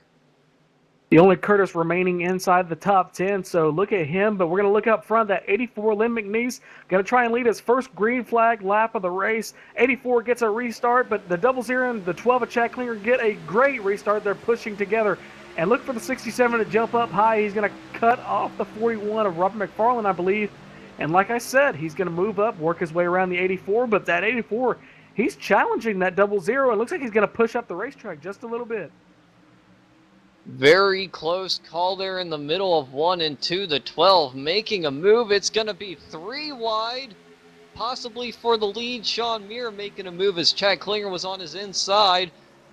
The only Curtis remaining inside the top 10, so look at him. But we're going to look up front. That 84, Lynn McNeese, going to try and lead his first green flag lap of the race. 84 gets a restart, but the 00 and the 12 of Chad Klinger get a great restart. They're pushing together. And look for the 67 to jump up high. He's going to cut off the 41 of Robert McFarland, I believe. And like I said, he's going to move up, work his way around the 84. But that 84, he's challenging that 00. It looks like he's going to push up the racetrack just a little bit. Very close call there in the middle of 1 and 2. The 12 making a move. It's going to be 3 wide, possibly for the lead. Sean Muir making a move as Chad Klinger was on his inside.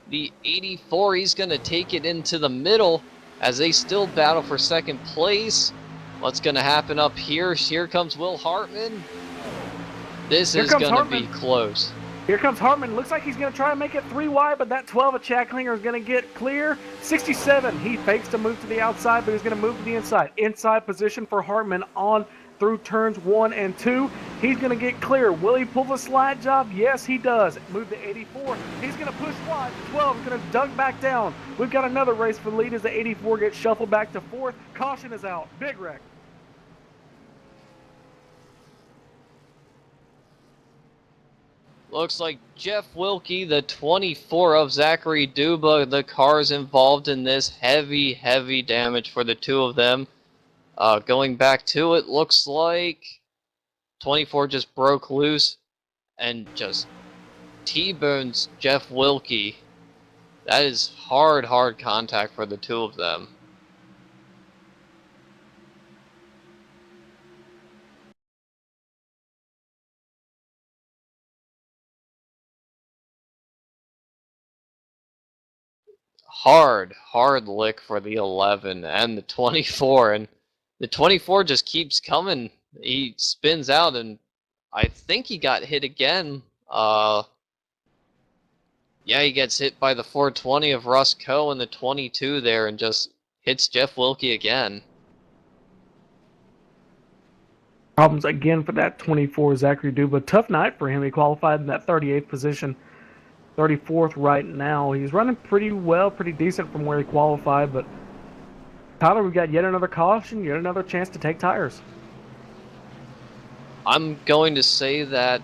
The 84, he's going to take it into the middle as they still battle for second place. What's going to happen up here? Here comes Will Hartman. This is going to be close. Here comes Hartman. Looks like he's going to try and make it 3 wide, but that 12 of Chad Klinger is going to get clear. 67, he fakes to move to the outside, but he's going to move to the inside. Inside position for Hartman on through turns 1 and 2. He's going to get clear. Will he pull the slide job? Yes, he does. Move to 84. He's going to push wide. 12 is going to dunk back down. We've got another race for the lead as the 84 gets shuffled back to 4th. Caution is out. Big wreck. Looks like Jeff Wilkie, the 24 of Zachary Duba, the cars involved in this. Heavy, heavy damage for the two of them. Going back to it, looks like 24 just broke loose and just T-bones Jeff Wilkie. That is hard, hard contact for the two of them. Hard lick for the 11 and the 24, and the 24 just keeps coming. He spins out, and I think he got hit again. Yeah, he gets hit by the 420 of Russ Coe and the 22 there, and just hits Jeff Wilkie again. Problems again for that 24 Zachary Duba. Tough night for him. He qualified in that 38th position. 34th right now. He's running pretty well, pretty decent from where he qualified, but Tyler, we got yet another caution, yet another chance to take tires. I'm going to say that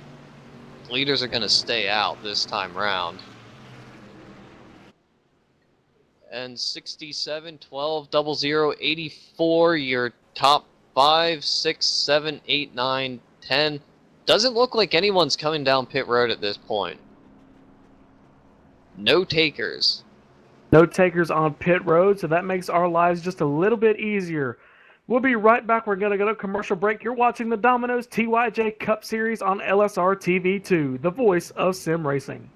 leaders are going to stay out this time round. And 67, 12, 00, 84, your top 5, 6, 7, 8, 9, 10. Doesn't look like anyone's coming down pit road at this point. No takers. No takers on pit road, so that makes our lives just a little bit easier. We'll be right back. We're going to go to commercial break. You're watching the Domino's TYJ Cup Series on LSRTV 2, the voice of sim racing.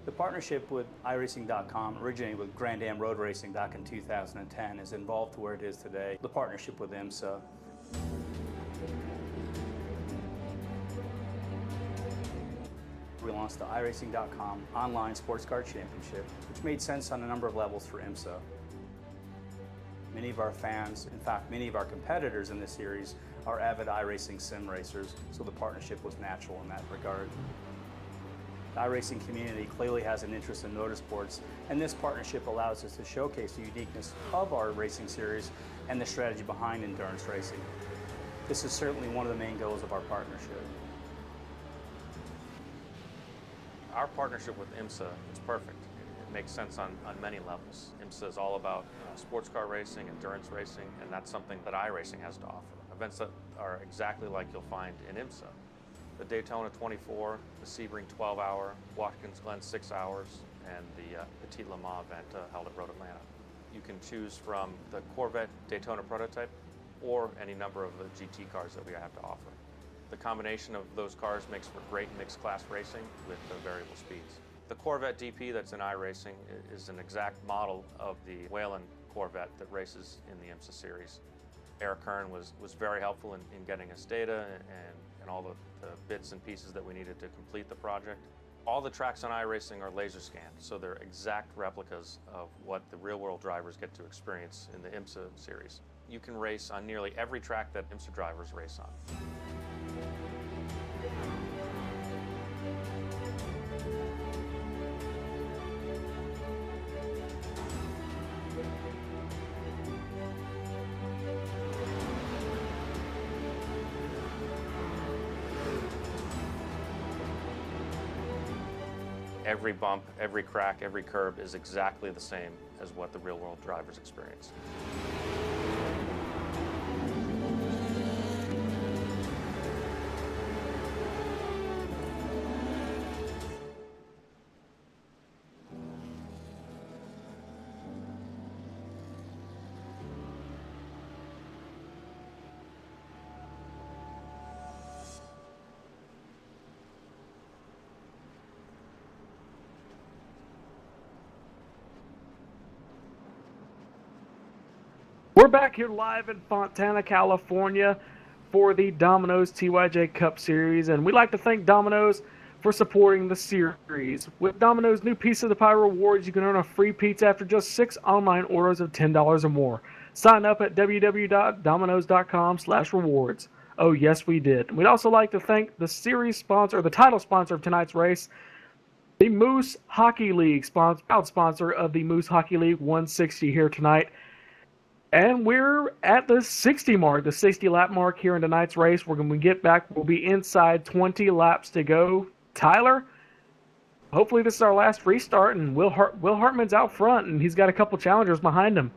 The partnership with iRacing.com originated with Grand Am Road Racing back in 2010, is involved to where it is today. The partnership with IMSA. We launched the iRacing.com online sports car championship, which made sense on a number of levels for IMSA. Many of our fans, in fact, many of our competitors in this series are avid iRacing sim racers, so the partnership was natural in that regard. The iRacing community clearly has an interest in motorsports, and this partnership allows us to showcase the uniqueness of our racing series and the strategy behind endurance racing. This is certainly one of the main goals of our partnership. Our partnership with IMSA is perfect. It makes sense on many levels. IMSA is all about sports car racing, endurance racing, and that's something that iRacing has to offer. Events that are exactly like you'll find in IMSA. The Daytona 24, the Sebring 12-hour, Watkins Glen 6 hours, and the Petit Le Mans event held at Road Atlanta. You can choose from the Corvette Daytona prototype or any number of the GT cars that we have to offer. The combination of those cars makes for great mixed class racing with variable speeds. The Corvette DP that's in iRacing is an exact model of the Whelen Corvette that races in the IMSA series. Eric Kern was very helpful in getting us data and all the bits and pieces that we needed to complete the project. All the tracks on iRacing are laser scanned, so they're exact replicas of what the real-world drivers get to experience in the IMSA series. You can race on nearly every track that IMSA drivers race on. Every bump, every crack, every curb is exactly the same as what the real-world drivers experience. We're back here live in Fontana, California for the Domino's TYJ Cup Series, and we'd like to thank Domino's for supporting the series. With Domino's new Piece of the Pie rewards, you can earn a free pizza after just 6 online orders of $10 or more. Sign up at www.dominos.com/rewards. Oh, yes, we did. We'd also like to thank the series sponsor, the title sponsor of tonight's race, the Moose Hockey League, proud sponsor of the Moose Hockey League 160 here tonight. And we're at the 60 mark, the 60 lap mark here in tonight's race. When we get back, we'll be inside 20 laps to go. Tyler, hopefully this is our last restart, and Will Hartman's out front, and he's got a couple challengers behind him.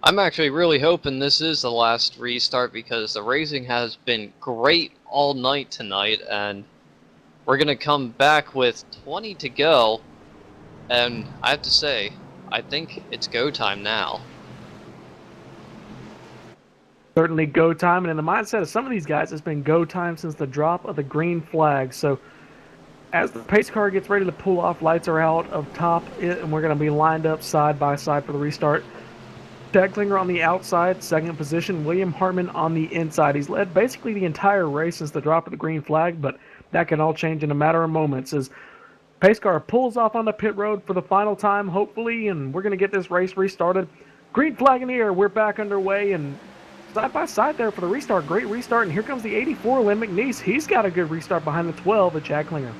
I'm actually really hoping this is the last restart because the racing has been great all night tonight, and we're going to come back with 20 to go, and I have to say, I think it's go time now. Certainly go time, and in the mindset of some of these guys, it's been go time since the drop of the green flag. So as the pace car gets ready to pull off, lights are out of top, and we're going to be lined up side by side for the restart. Chad Klinger on the outside, second position. William Hartman on the inside. He's led basically the entire race since the drop of the green flag, but that can all change in a matter of moments as pace car pulls off on the pit road for the final time, hopefully, and we're going to get this race restarted. Green flag in the air. We're back underway, and side by side there for the restart. Great restart, and here comes the 84, Len McNeese. He's got a good restart behind the 12 of Chad Klinger.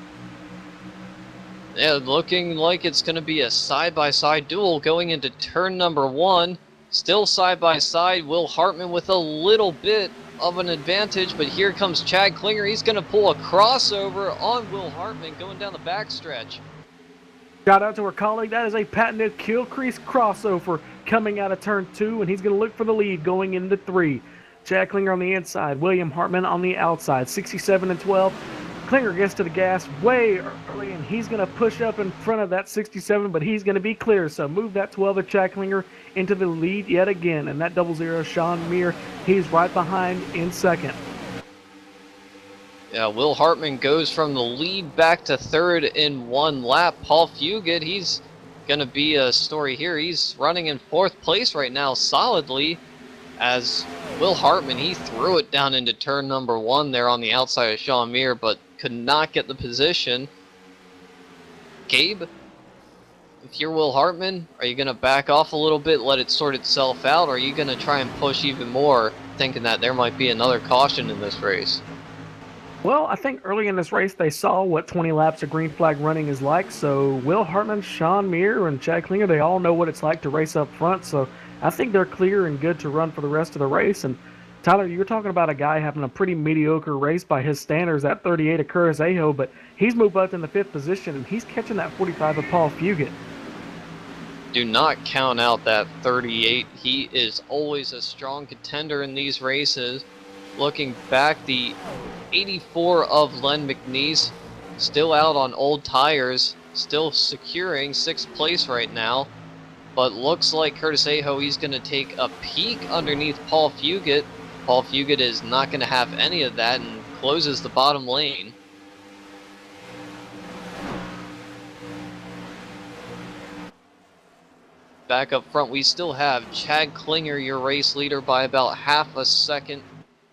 Yeah, looking like it's going to be a side-by-side duel going into turn number 1. Still side-by-side, Will Hartman with a little bit of an advantage, but here comes Chad Klinger. He's going to pull a crossover on Will Hartman going down the backstretch. Shout out to our colleague. That is a patented kill crease crossover coming out of turn 2, and he's going to look for the lead going into 3. Chad Klinger on the inside, William Hartman on the outside, 67 and 12. Klinger gets to the gas way early, and he's going to push up in front of that 67, but he's going to be clear. So move that 12 of Chad Klinger into the lead yet again. And that 00 Sean Meir, he's right behind in second. Yeah, Will Hartman goes from the lead back to third in 1 lap. Paul Fugit, he's going to be a story here. He's running in 4th place right now solidly, as Will Hartman, he threw it down into turn number 1 there on the outside of Sean Meir, but could not get the position. Gabe, if you're Will Hartman, are you going to back off a little bit, let it sort itself out, or are you going to try and push even more, thinking that there might be another caution in this race? Well, I think early in this race they saw what 20 laps of green flag running is like, so Will Hartman, Sean Meir, and Chad Klinger, they all know what it's like to race up front, so I think they're clear and good to run for the rest of the race. And Tyler, you were talking about a guy having a pretty mediocre race by his standards, that 38 of Curtis Aho, but he's moved up in the 5th position, and he's catching that 45 of Paul Fugit. Do not count out that 38. He is always a strong contender in these races. Looking back, the 84 of Len McNeese, still out on old tires, still securing 6th place right now. But looks like Curtis Aho, he's going to take a peek underneath Paul Fugit. Paul Fugit is not going to have any of that and closes the bottom lane. Back up front, we still have Chad Klinger, your race leader, by about half a second.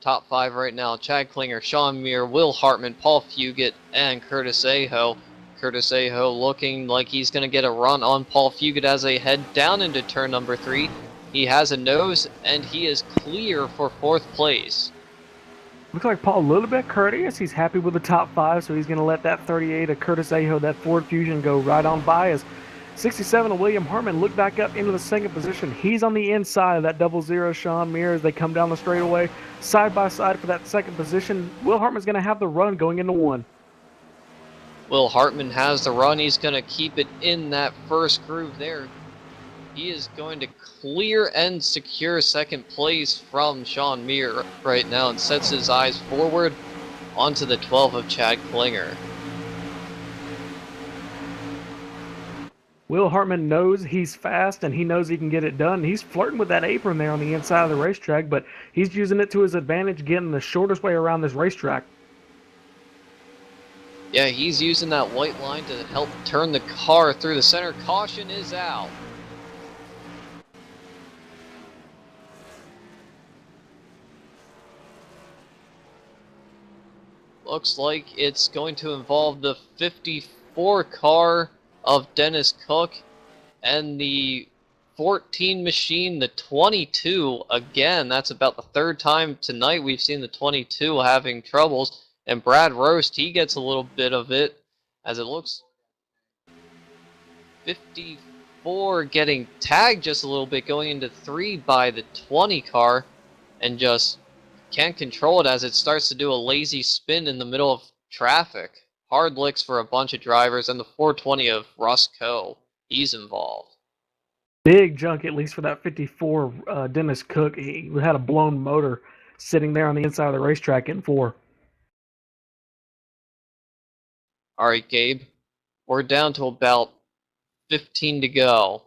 Top 5 right now: Chad Klinger, Sean Meir, Will Hartman, Paul Fugit, and Curtis Aho. Curtis Aho looking like he's going to get a run on Paul Fugit as they head down into turn number 3. He has a nose, and he is clear for 4th place. Looks like Paul a little bit courteous. He's happy with the top 5, so he's going to let that 38 of Curtis Aho, that Ford Fusion, go right on by. As 67 of William Hartman look back up into the 2nd position. He's on the inside of that 00 Sean Meir as they come down the straightaway. Side by side for that 2nd position. Will Hartman's going to have the run going into 1. Will Hartman has the run. He's going to keep it in that first groove there. He is going to clear and secure 2nd place from Sean Meir right now and sets his eyes forward onto the 12 of Chad Klinger. Will Hartman knows he's fast and he knows he can get it done. He's flirting with that apron there on the inside of the racetrack, but he's using it to his advantage, getting the shortest way around this racetrack. Yeah, he's using that white line to help turn the car through the center. Caution is out. Looks like it's going to involve the 54 car of Dennis Cook and the 14 machine, the 22. Again, that's about the 3rd time tonight we've seen the 22 having troubles. And Brad Roast, he gets a little bit of it, as it looks 54 getting tagged just a little bit, going into 3 by the 20 car, and just can't control it as it starts to do a lazy spin in the middle of traffic. Hard licks for a bunch of drivers, and the 420 of Russ Coe, he's involved. Big junk, at least for that 54 Dennis Cook. He had a blown motor sitting there on the inside of the racetrack in 4. All right, Gabe, we're down to about 15 to go.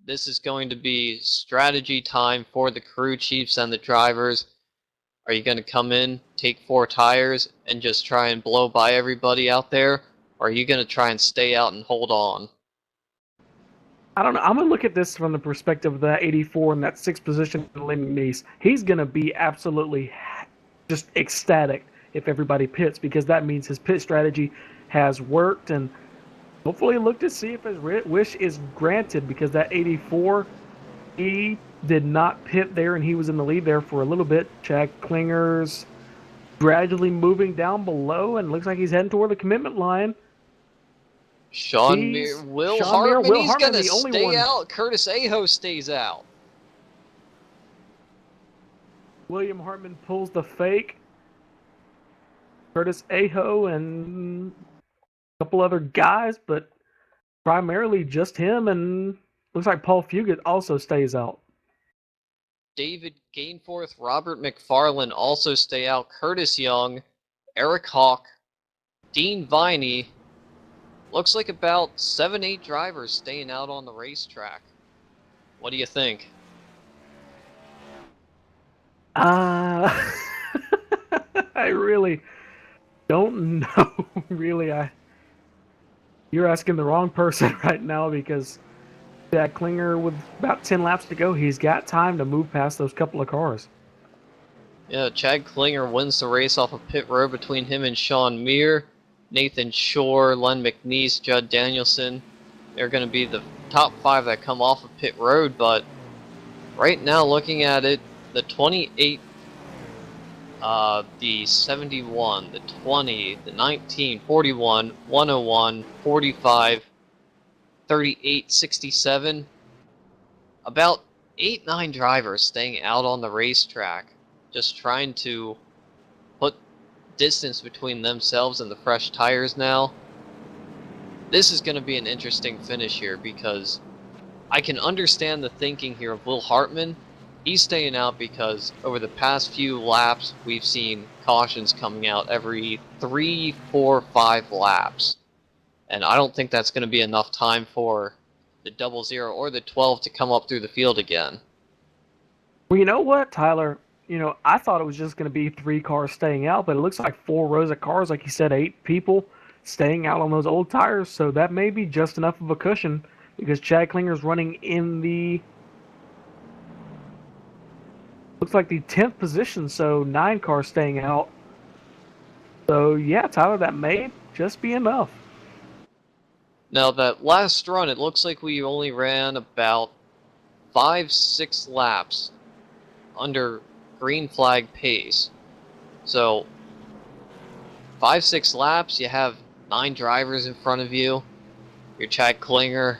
This is going to be strategy time for the crew chiefs and the drivers. Are you going to come in, take 4 tires, and just try and blow by everybody out there? Or are you going to try and stay out and hold on? I don't know. I'm going to look at this from the perspective of that 84 in that 6th position, Len McNeese. He's going to be absolutely just ecstatic if everybody pits, because that means his pit strategy has worked, and hopefully look to see if his wish is granted, because that 84, he did not pit there, and he was in the lead there for a little bit. Chad Klinger's gradually moving down below, and looks like he's heading toward the commitment line. Sean Mir, Will Sean Mir, Hartman, Will he's Hartman, going to the only stay one. out. Curtis Aho stays out. William Hartman pulls the fake. Curtis Aho and a couple other guys, but primarily just him, and looks like Paul Fugit also stays out. David Gainforth, Robert McFarland also stay out. Curtis Young, Eric Hawk, Dean Viney. Looks like about 7-8 drivers staying out on the racetrack. What do you think? I really don't know. Really, you're asking the wrong person right now, because Chad Klinger, with about 10 laps to go, he's got time to move past those couple of cars. Yeah, Chad Klinger wins the race off of pit road between him and Sean Mir. Nathan Shore, Len McNeese, Judd Danielson. They're going to be the top 5 that come off of pit road, but right now, looking at it, the 28, the 71, the 20, the 19, 41, 101, 45, 38, 67, about 8-9 drivers staying out on the racetrack, just trying to put distance between themselves and the fresh tires now. This is going to be an interesting finish here, because I can understand the thinking here of Will Hartman. He's staying out because over the past few laps, we've seen cautions coming out every 3, 4, 5 laps. And I don't think that's going to be enough time for the 00 or the 12 to come up through the field again. Well, you know what, Tyler? I thought it was just going to be 3 cars staying out, but it looks like 4 rows of cars, like you said, 8 people staying out on those old tires. So that may be just enough of a cushion, because Chad Klinger's running in the, looks like the 10th position, so 9 cars staying out. So yeah, Tyler, that may just be enough. Now that last run, it looks like we only ran about 5-6 laps under green flag pace. So 5-6 laps, you have 9 drivers in front of you. You're Chad Klinger.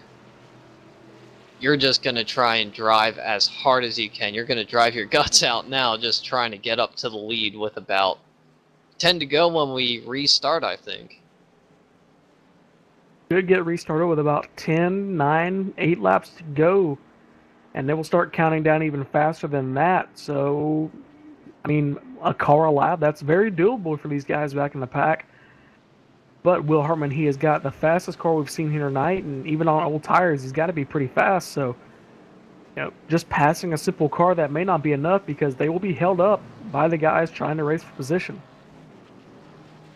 You're just going to try and drive as hard as you can. You're going to drive your guts out now, just trying to get up to the lead with about 10 to go when we restart, I think. Should get restarted with about 10, 9, 8 laps to go. And then we'll start counting down even faster than that. So, I mean, a car a lap, that's very doable for these guys back in the pack. But Will Hartman, he has got the fastest car we've seen here tonight, and even on old tires, he's got to be pretty fast. So, just passing a simple car, that may not be enough, because they will be held up by the guys trying to race for position.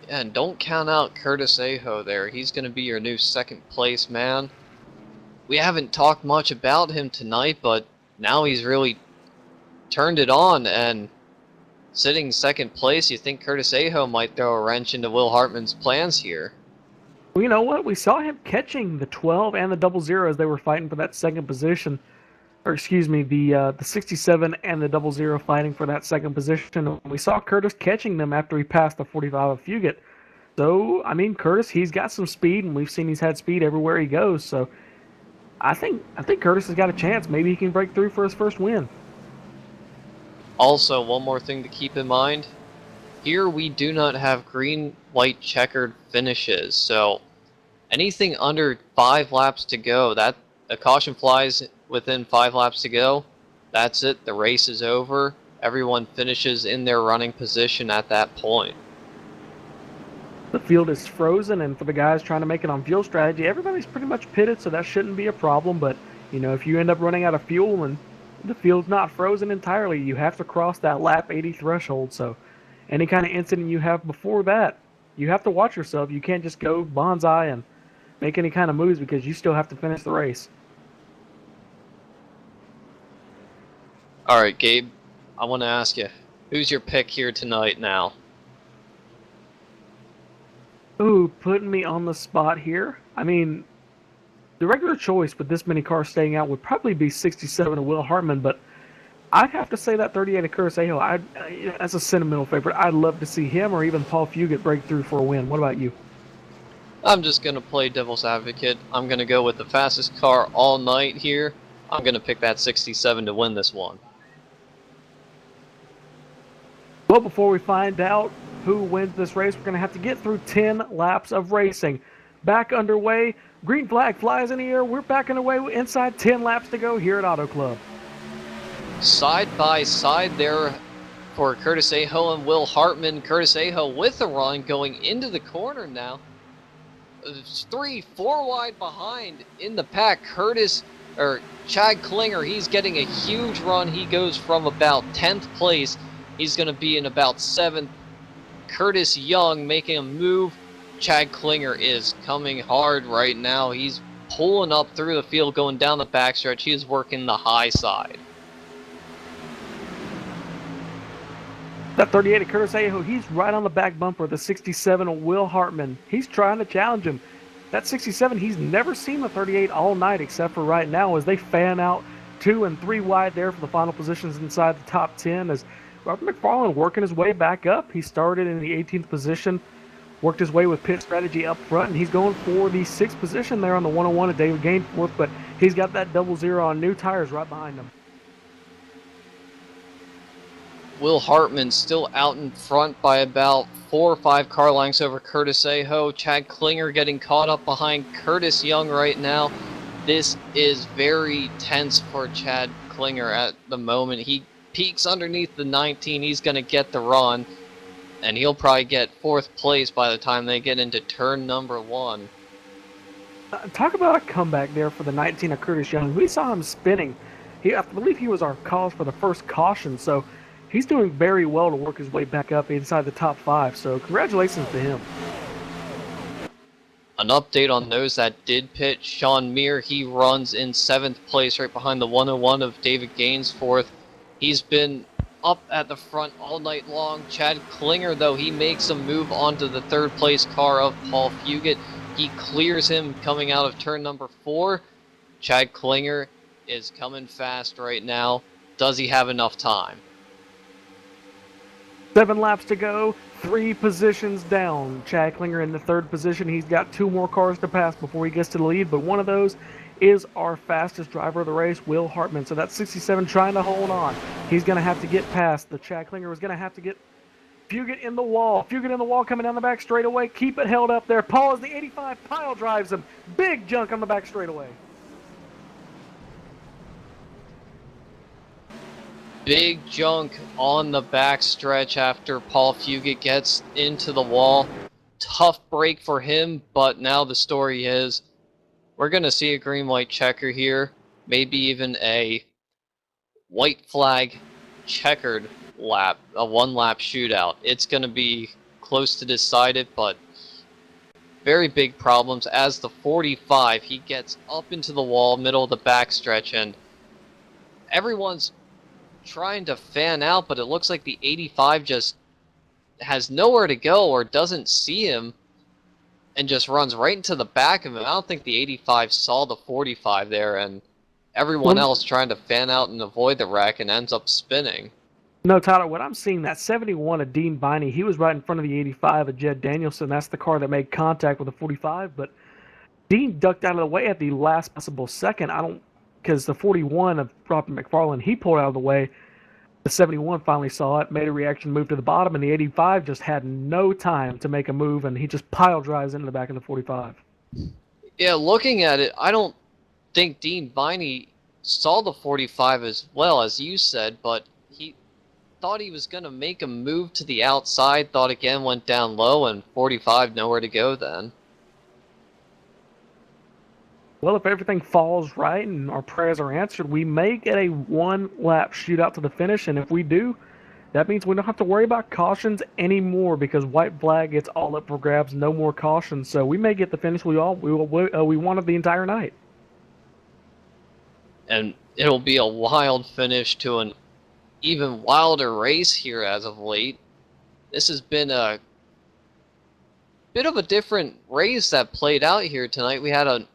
Yeah, and don't count out Curtis Aho there. He's going to be your new second place man. We haven't talked much about him tonight, but now he's really turned it on, and sitting second place, you think Curtis Aho might throw a wrench into Will Hartman's plans here. Well, you know what? We saw him catching the 12 and the 00 as they were fighting for that second position. Or excuse me, the 67 and the 00 fighting for that second position. We saw Curtis catching them after he passed the 45 of Fugit. So, I mean, Curtis, he's got some speed, and we've seen he's had speed everywhere he goes. So, I think Curtis has got a chance. Maybe he can break through for his first win. Also, one more thing to keep in mind. Here we do not have green, white, checkered finishes. So, anything under 5 laps to go, that a caution flies within 5 laps to go, that's it. The race is over. Everyone finishes in their running position at that point. The field is frozen, and for the guys trying to make it on fuel strategy, everybody's pretty much pitted, so that shouldn't be a problem. But, if you end up running out of fuel and the field's not frozen entirely, you have to cross that lap 80 threshold. So any kind of incident you have before that, you have to watch yourself. You can't just go bonsai and make any kind of moves, because you still have to finish the race. All right, Gabe, I want to ask you, who's your pick here tonight now? Ooh, putting me on the spot here. I mean, the regular choice with this many cars staying out would probably be 67 of Will Hartman, but I'd have to say that 38 of Curtis Aho. As a sentimental favorite, I'd love to see him or even Paul Fugit break through for a win. What about you? I'm just going to play devil's advocate. I'm going to go with the fastest car all night here. I'm going to pick that 67 to win this one. Well, before we find out who wins this race, we're going to have to get through 10 laps of racing. Back underway. Green flag flies in the air. We're back underway inside 10 laps to go here at Auto Club. Side by side there for Curtis Aho and Will Hartman. Curtis Aho with a run going into the corner now. 3-4 wide behind in the pack. Chad Klinger, he's getting a huge run. He goes from about 10th place. He's going to be in about 7th. Curtis Young making a move. Chad Klinger is coming hard right now. He's pulling up through the field, going down the backstretch. He is working the high side. That 38 of Curtis Aho, he's right on the back bumper of the 67 of Will Hartman. He's trying to challenge him. That 67, he's never seen the 38 all night except for right now as they fan out 2 and 3 wide there for the final positions inside the top 10 as Robert McFarland working his way back up. He started in the 18th position, worked his way with pit strategy up front, and he's going for the 6th position there on the 101 of David Gainforth, but he's got that 00 on new tires right behind him. Will Hartman still out in front by about 4 or 5 car lengths over Curtis Aho. Chad Klinger getting caught up behind Curtis Young right now. This is very tense for Chad Klinger at the moment. He peaks underneath the 19. He's going to get the run, and he'll probably get 4th place by the time they get into turn number 1. Talk about a comeback there for the 19 of Curtis Young. We saw him spinning. I believe he was our cause for the first caution, so he's doing very well to work his way back up inside the top 5, so congratulations to him. An update on those that did pit. Sean Meir, he runs in 7th place right behind the 101 of David Gainsforth. He's been up at the front all night long. Chad Klinger, though, he makes a move onto the 3rd place car of Paul Fugit. He clears him coming out of turn number 4. Chad Klinger is coming fast right now. Does he have enough time? 7 laps to go, 3 positions down. Chad Klinger in the 3rd position. He's got 2 more cars to pass before he gets to the lead, but one of those is our fastest driver of the race, Will Hartman. So that's 67 trying to hold on. He's going to have to get past. The Chad Klinger was going to have to get Fugit in the wall. Fugit in the wall coming down the back straightaway. Keep it held up there. Paul as the 85 pile drives him. Big junk on the back straightaway. Big junk on the back stretch after Paul Fugit gets into the wall. Tough break for him, but now the story is we're going to see a green-white checker here. Maybe even a white flag checkered lap, a 1-lap shootout. It's going to be close to decided, but very big problems as the 45, he gets up into the wall, middle of the back stretch, and everyone's trying to fan out, but it looks like the 85 just has nowhere to go or doesn't see him and just runs right into the back of him. I don't think the 85 saw the 45 there, and everyone else trying to fan out and avoid the wreck and ends up spinning. No, Tyler, what I'm seeing, that 71 of Dean Biney, he was right in front of the 85 of Jed Danielson. That's the car that made contact with the 45, but Dean ducked out of the way at the last possible second. Because the 41 of Robert McFarland, he pulled out of the way. The 71 finally saw it, made a reaction move to the bottom, and the 85 just had no time to make a move, and he just pile drives into the back of the 45. Yeah, looking at it, I don't think Dean Biney saw the 45 as well, as you said, but he thought he was going to make a move to the outside, thought again, went down low, and 45 nowhere to go then. Well, if everything falls right and our prayers are answered, we may get a 1-lap shootout to the finish, and if we do, that means we don't have to worry about cautions anymore because white flag gets all up for grabs, no more cautions. So we may get the finish we wanted the entire night. And it'll be a wild finish to an even wilder race here as of late. This has been a bit of a different race that played out here tonight. We had a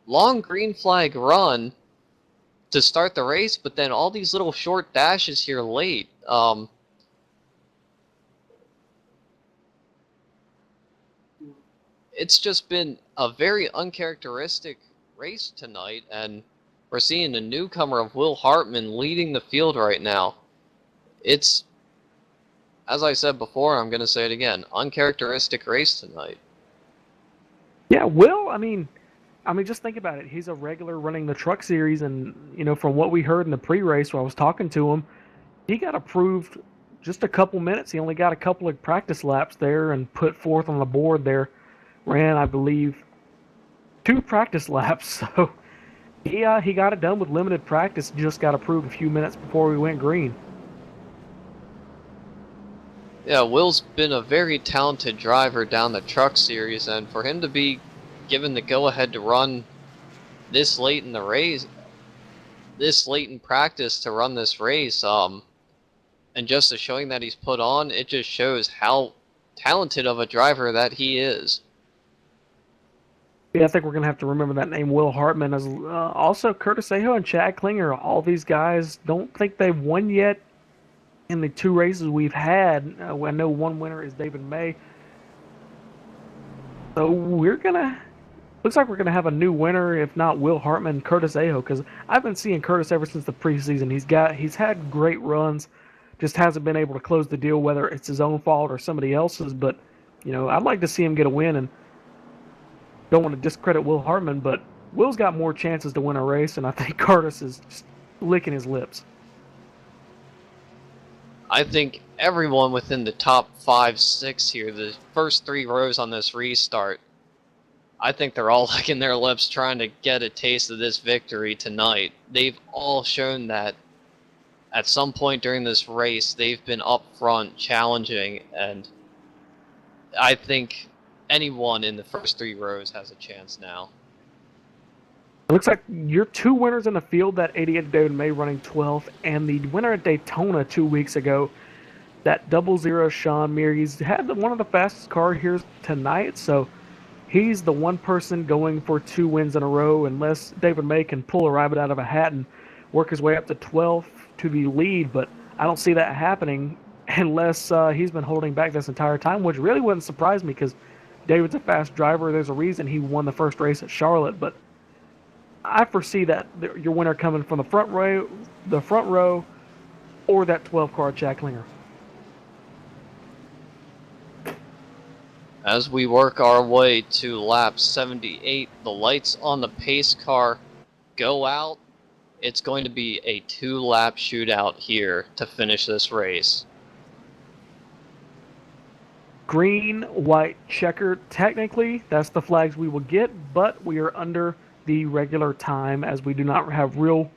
long green flag run, to start the race, but then all these little short dashes here late. It's just been a very uncharacteristic race tonight, and we're seeing a newcomer of Will Hartman leading the field right now. It's, as I said before, I'm going to say it again, uncharacteristic race tonight. Yeah, Will, I mean, just think about it. He's a regular running the truck series, and, from what we heard in the pre-race when I was talking to him, he got approved just a couple minutes. He only got a couple of practice laps there and put fourth on the board there. Ran, I believe, 2 practice laps. So he got it done with limited practice. Just got approved a few minutes before we went green. Yeah, Will's been a very talented driver down the truck series, and for him to be given the go-ahead to run this late in the race, this late in practice to run this race, and just the showing that he's put on, it just shows how talented of a driver that he is. Yeah, I think we're going to have to remember that name, Will Hartman. As also, Curtis Aho and Chad Klinger, all these guys, don't think they've won yet in the 2 races we've had. I know one winner is David May. So looks like we're going to have a new winner, if not Will Hartman, Curtis Aho, because I've been seeing Curtis ever since the preseason. He's had great runs, just hasn't been able to close the deal, whether it's his own fault or somebody else's. But, I'd like to see him get a win, and don't want to discredit Will Hartman, but Will's got more chances to win a race, and I think Curtis is just licking his lips. I think everyone within the top 5, 6 here, the first 3 rows on this restart, I think they're all licking their lips trying to get a taste of this victory tonight. They've all shown that at some point during this race, they've been up front challenging, and I think anyone in the first 3 rows has a chance now. It looks like your 2 winners in the field, that 88 David May running 12th, and the winner at Daytona 2 weeks ago, that 00 Sean Mir. He's had one of the fastest cars here tonight, so he's the one person going for 2 wins in a row, unless David May can pull a rabbit out of a hat and work his way up to 12th to the lead, but I don't see that happening unless he's been holding back this entire time, which really wouldn't surprise me because David's a fast driver. There's a reason he won the first race at Charlotte, but I foresee that your winner coming from the front row, or that 12 car Chad Klinger. As we work our way to lap 78, the lights on the pace car go out. It's going to be a 2-lap shootout here to finish this race. Green, white, checker. Technically, that's the flags we will get, but we are under the regular time as we do not have real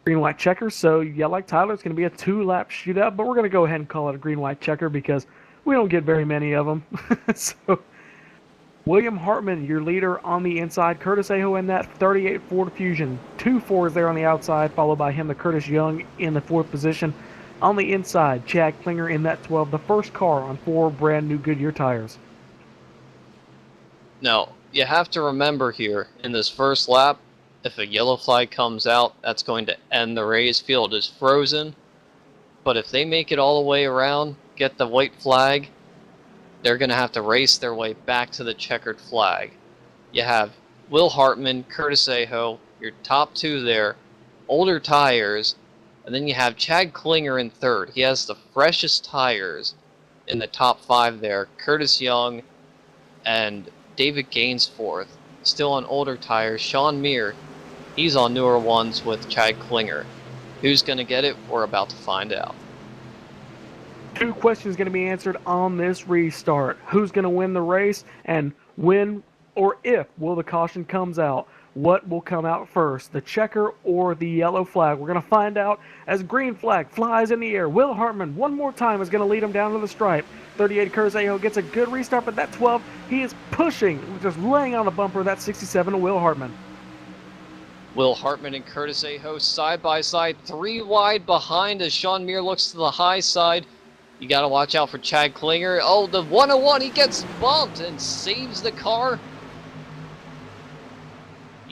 green, white checkers. So, yeah, like Tyler, it's going to be a 2-lap shootout, but we're going to go ahead and call it a green, white checker because we don't get very many of them. So, William Hartman, your leader on the inside. Curtis Aho in that 38 Ford Fusion. 2 4s there on the outside, followed by him, the Curtis Young, in the 4th position. On the inside, Chad Klinger in that 12, the first car on 4 brand new Goodyear tires. Now, you have to remember here, in this first lap, if a yellow flag comes out, that's going to end the race. Field is frozen. But if they make it all the way around, get the white flag, they're going to have to race their way back to the checkered flag. You have Will Hartman, Curtis Aho, your top 2 there, older tires, and then you have Chad Klinger in 3rd. He has the freshest tires in the top 5 there. Curtis Young and David Gaines 4th. Still on older tires. Sean Mir, he's on newer ones with Chad Klinger. Who's going to get it? We're about to find out. 2 questions going to be answered on this restart. Who's going to win the race, and when or if will the caution comes out? What will come out first, the checker or the yellow flag? We're going to find out as green flag flies in the air. Will Hartman, one more time, is going to lead him down to the stripe. 38 Curtis Aho gets a good restart, but that 12, he is pushing, just laying on the bumper, that 67 Will Hartman. Will Hartman and Curtis Aho side by side, 3 wide behind as Sean Mir looks to the high side. You got to watch out for Chad Klinger. Oh, the 101, he gets bumped and saves the car.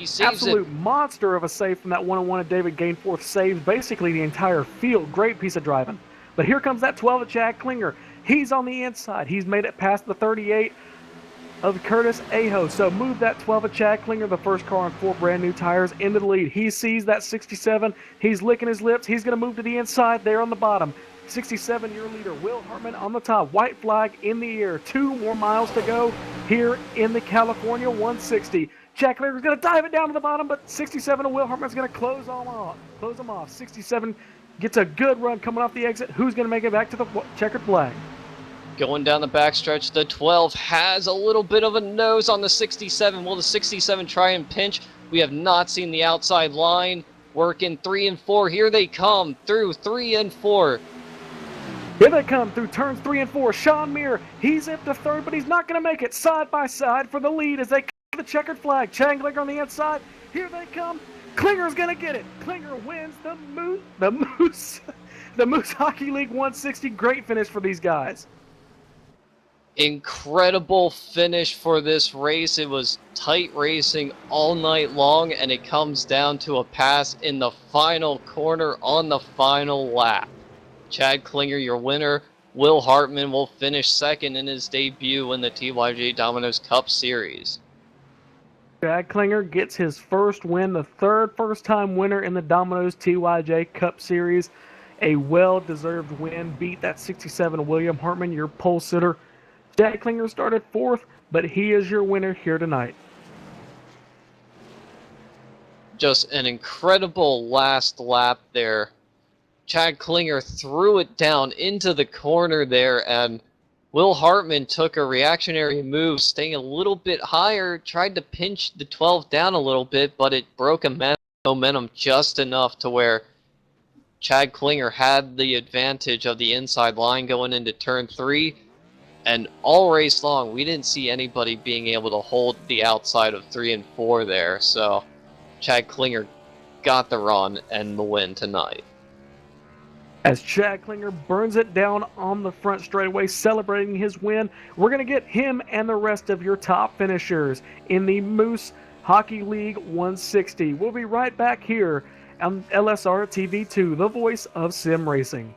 He saves Absolute monster of a save from that one-on-one, and David Gainforth saves basically the entire field. Great piece of driving. But here comes that 12 of Chad Klinger. He's on the inside. He's made it past the 38 of Curtis Aho. So move that 12 of Chad Klinger, the first car on 4 brand new tires, into the lead. He sees that 67. He's licking his lips. He's going to move to the inside there on the bottom. 67, your leader, Will Hartman on the top. White flag in the air. 2 more miles to go here in the California 160. Chad Klinger's going to dive it down to the bottom, but 67 and Will Hartman's going to close them off. 67 gets a good run coming off the exit. Who's going to make it back to the checkered flag? Going down the backstretch, the 12 has a little bit of a nose on the 67. Will the 67 try and pinch? We have not seen the outside line. Working 3 and 4. Here they come through 3 and 4. Here they come through turns 3 and 4. Sean Muir, he's up to third, but he's not going to make it. Side by side for the lead as they come to the checkered flag. Chad Klinger on the inside. Here they come. Klinger's going to get it. Klinger wins the Moose Hockey League 160. Great finish for these guys. Incredible finish for this race. It was tight racing all night long, and it comes down to a pass in the final corner on the final lap. Chad Klinger, your winner. Will Hartman will finish second in his debut in the TYJ Domino's Cup Series. Chad Klinger gets his first win, the third first-time winner in the Domino's TYJ Cup Series. A well-deserved win. Beat that 67 William Hartman, your pole sitter. Chad Klinger started 4th, but he is your winner here tonight. Just an incredible last lap there. Chad Klinger threw it down into the corner there, and Will Hartman took a reactionary move, staying a little bit higher, tried to pinch the 12 down a little bit, but it broke a momentum just enough to where Chad Klinger had the advantage of the inside line going into turn 3. And all race long, we didn't see anybody being able to hold the outside of 3 and 4 there. So Chad Klinger got the run and the win tonight. As Chad Klinger burns it down on the front straightaway, celebrating his win, we're going to get him and the rest of your top finishers in the Moose Hockey League 160. We'll be right back here on LSRTV 2, the voice of sim racing.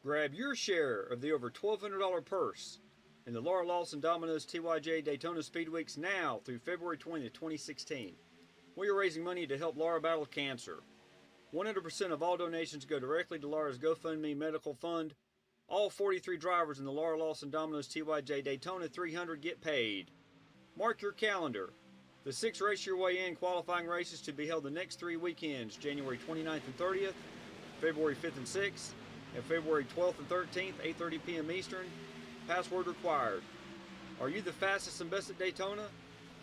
Grab your share of the over $1,200 purse in the Laura Lawson Domino's TYJ Daytona Speed Weeks now through February 20th, 2016. We are raising money to help Laura battle cancer. 100% of all donations go directly to Laura's GoFundMe medical fund. All 43 drivers in the Laura Lawson Domino's TYJ Daytona 300 get paid. Mark your calendar. The 6 Race Your Way In qualifying races to be held the next 3 weekends, January 29th and 30th, February 5th and 6th, and February 12th and 13th, 8:30 p.m. Eastern. Password required. Are you the fastest and best at Daytona?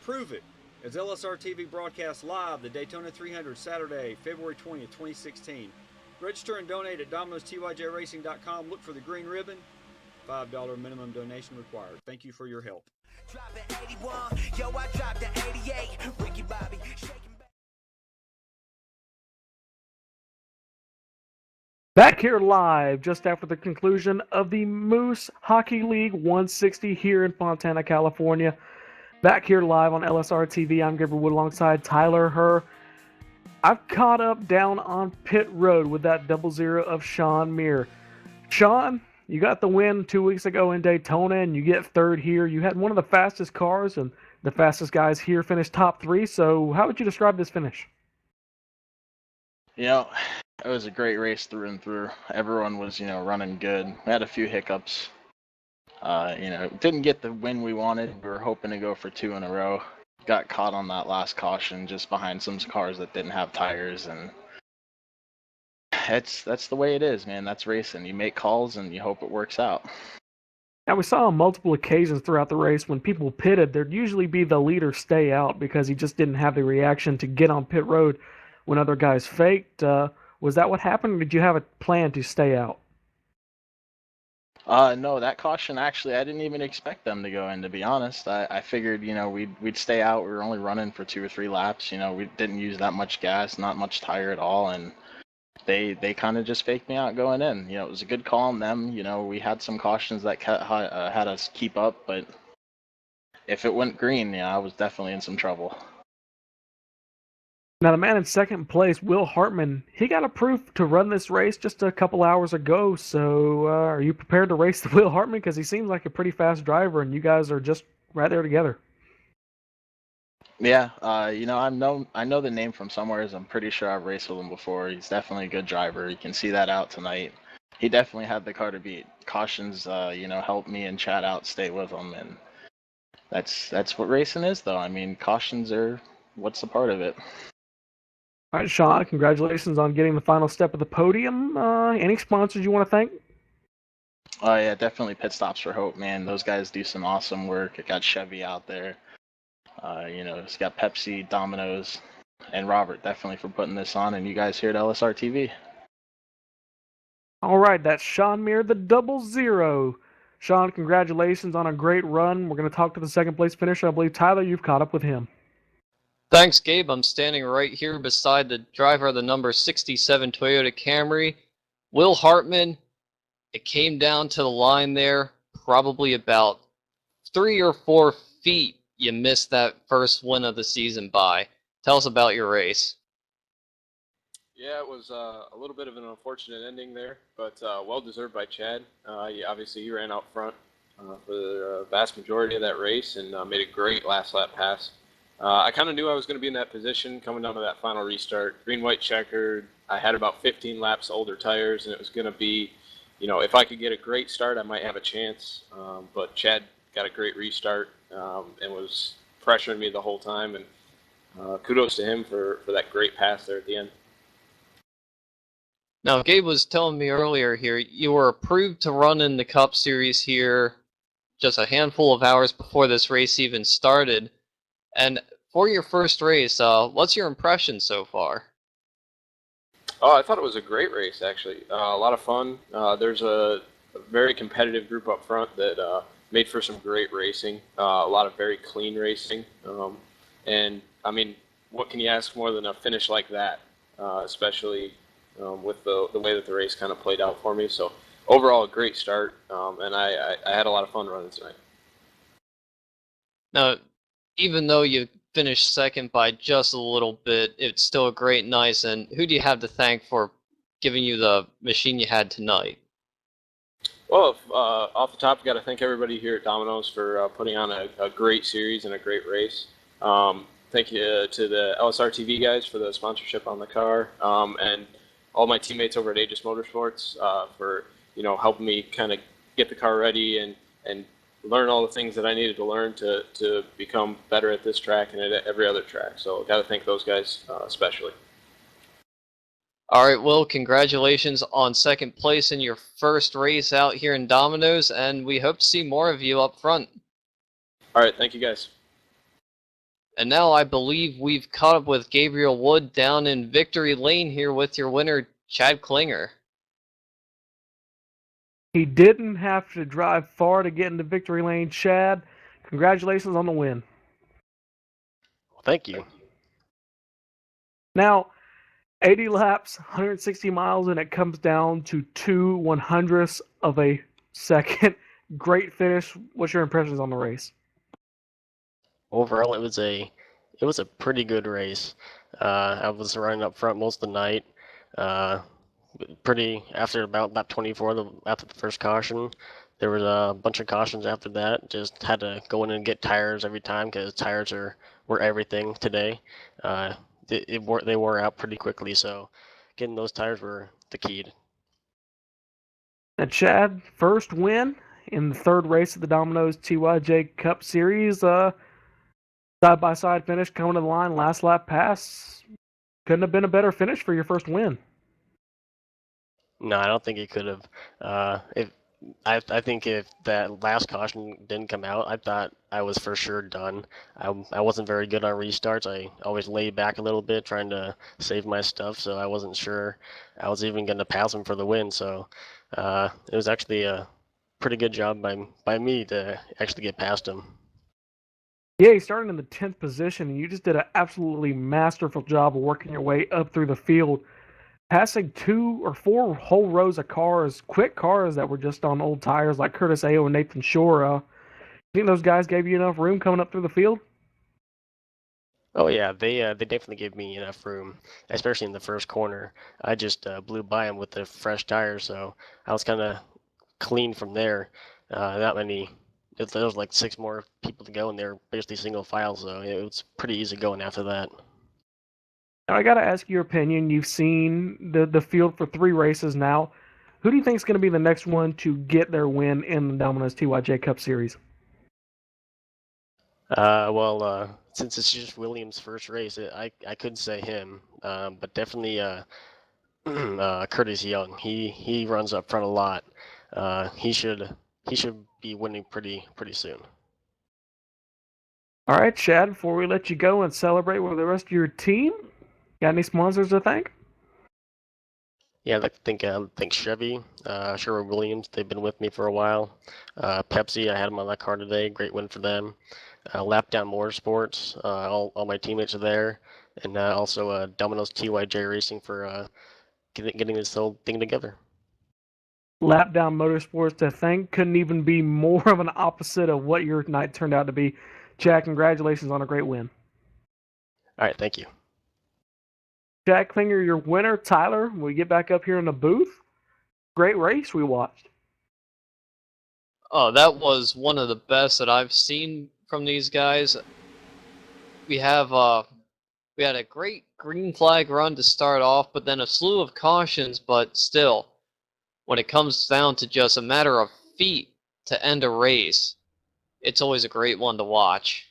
Prove it as LSRTV broadcasts live the Daytona 300 Saturday, February 20th, 2016. Register and donate at Domino'sTYJRacing.com. Look for the green ribbon. $5 minimum donation required. Thank you for your help. Dropping 81, yo, I dropped the 88. Ricky Bobby, shaking. Back here live just after the conclusion of the Moose Hockey League 160 here in Fontana, California. Back here live on LSRTV, I'm Gabriel Wood alongside Tyler Herr. I've caught up down on pit road with that 00 of Sean Muir. Sean, you got the win 2 weeks ago in Daytona, and you get third here. You had one of the fastest cars, and the fastest guys here finished top 3. So how would you describe this finish? You know, it was a great race through and through. Everyone was, running good. We had a few hiccups. Didn't get the win we wanted. We were hoping to go for 2 in a row. Got caught on that last caution just behind some cars that didn't have tires, and that's the way it is, man. That's racing. You make calls and you hope it works out. Now, we saw on multiple occasions throughout the race when people pitted, there'd usually be the leader stay out because he just didn't have the reaction to get on pit road when other guys faked. Was that what happened, or did you have a plan to stay out? No, that caution, actually, I didn't even expect them to go in, to be honest. I figured, we'd stay out. We were only running for 2 or 3 laps. We didn't use that much gas, not much tire at all, and they kind of just faked me out going in. It was a good call on them. We had some cautions that had us keep up, but if it went green, I was definitely in some trouble. Now, the man in second place, Will Hartman, he got approved to run this race just a couple hours ago. So are you prepared to race the Will Hartman? Because he seems like a pretty fast driver, and you guys are just right there together. Yeah, I know the name from somewhere. I'm pretty sure I've raced with him before. He's definitely a good driver. You can see that out tonight. He definitely had the car to beat. Cautions, helped me and Chad out stay with him, and that's what racing is, though. I mean, cautions are what's the part of it. All right, Sean, congratulations on getting the final step of the podium. Any sponsors you want to thank? Oh, yeah, definitely Pit Stops for Hope, man. Those guys do some awesome work. It got Chevy out there. It's got Pepsi, Domino's, and Robert definitely for putting this on, and you guys here at LSRTV. All right, that's Sean Muir, the 00. Sean, congratulations on a great run. We're going to talk to the second place finisher. I believe, Tyler, you've caught up with him. Thanks, Gabe. I'm standing right here beside the driver of the number 67 Toyota Camry, Will Hartman. It came down to the line there, probably about 3 or 4 feet. You missed that first win of the season by. Tell us about your race. Yeah, it was a little bit of an unfortunate ending there, but well-deserved by Chad. Obviously, he ran out front for the vast majority of that race and made a great last lap pass. I kind of knew I was going to be in that position coming down to that final restart. Green-white checkered. I had about 15 laps older tires, and it was going to be, if I could get a great start, I might have a chance. But Chad got a great restart and was pressuring me the whole time. And kudos to him for that great pass there at the end. Now, Gabe was telling me earlier here, you were approved to run in the Cup Series here just a handful of hours before this race even started. And for your first race, what's your impression so far? Oh, I thought it was a great race, actually. A lot of fun. There's a very competitive group up front that made for some great racing. A lot of very clean racing. And, I mean, what can you ask more than a finish like that, especially with the way that the race kind of played out for me. So, overall, a great start, and I had a lot of fun running tonight. Now, even though you finished second by just a little bit, it's still a great night. And who do you have to thank for giving you the machine you had tonight? Well, off the top, got to thank everybody here at Domino's for putting on a great series and a great race. Thank you to the LSRTV guys for the sponsorship on the car, and all my teammates over at Aegis Motorsports for helping me kind of get the car ready and learn all the things that I needed to learn to become better at this track and at every other track. So got to thank those guys especially. All right, Will, congratulations on second place in your first race out here in Domino's, and we hope to see more of you up front. All right, thank you guys. And now I believe we've caught up with Gabriel Wood down in Victory Lane here with your winner, Chad Klinger. He didn't have to drive far to get into Victory Lane. Chad, congratulations on the win. Well, thank you. Now, 80 laps, 160 miles, and it comes down to 2/100ths of a second. Great finish. What's your impressions on the race? Overall, it was a pretty good race. I was running up front most of the night. Pretty after about lap 24, after the first caution, there was a bunch of cautions after that. Just had to go in and get tires every time because tires were everything today. They wore out pretty quickly, so getting those tires were the key. And Chad, first win in the third race of the Domino's TYJ Cup Series. Side-by-side finish coming to the line, last lap pass. Couldn't have been a better finish for your first win. No, I don't think it could have. If I think if that last caution didn't come out, I thought I was for sure done. I wasn't very good on restarts. I always laid back a little bit trying to save my stuff, so I wasn't sure I was even going to pass him for the win. So it was actually a pretty good job by me to actually get past him. Yeah, you started in the 10th position, and you just did an absolutely masterful job of working your way up through the field, passing 2 or 4 whole rows of cars, quick cars that were just on old tires like Curtis Ayo and Nathan Shore. You think those guys gave you enough room coming up through the field? Oh yeah, they definitely gave me enough room, especially in the first corner. I just blew by them with the fresh tires, so I was kind of clean from there. Not many. There was like 6 more people to go, and they were basically single file, so it was pretty easy going after that. Now, I got to ask your opinion. You've seen the field for 3 races now. Who do you think is going to be the next one to get their win in the Domino's TYJ Cup Series? Since it's just Williams' first race, I couldn't say him, but definitely Curtis Young. He runs up front a lot. He should be winning pretty soon. All right, Chad, before we let you go and celebrate with the rest of your team, got any sponsors to thank? Yeah, I'd like to thank Chevy, Sherwin-Williams. They've been with me for a while. Pepsi, I had them on that car today. Great win for them. Lapdown Motorsports, all my teammates are there, and also Domino's TYJ Racing for getting this whole thing together. Lapdown Motorsports to thank. Couldn't even be more of an opposite of what your night turned out to be. Chad, congratulations on a great win. All right, thank you. Jack Klinger, your winner. Tyler, when we get back up here in the booth, great race we watched. Oh, that was one of the best that I've seen from these guys. We had a great green flag run to start off, but then a slew of cautions, but still, when it comes down to just a matter of feet to end a race, it's always a great one to watch.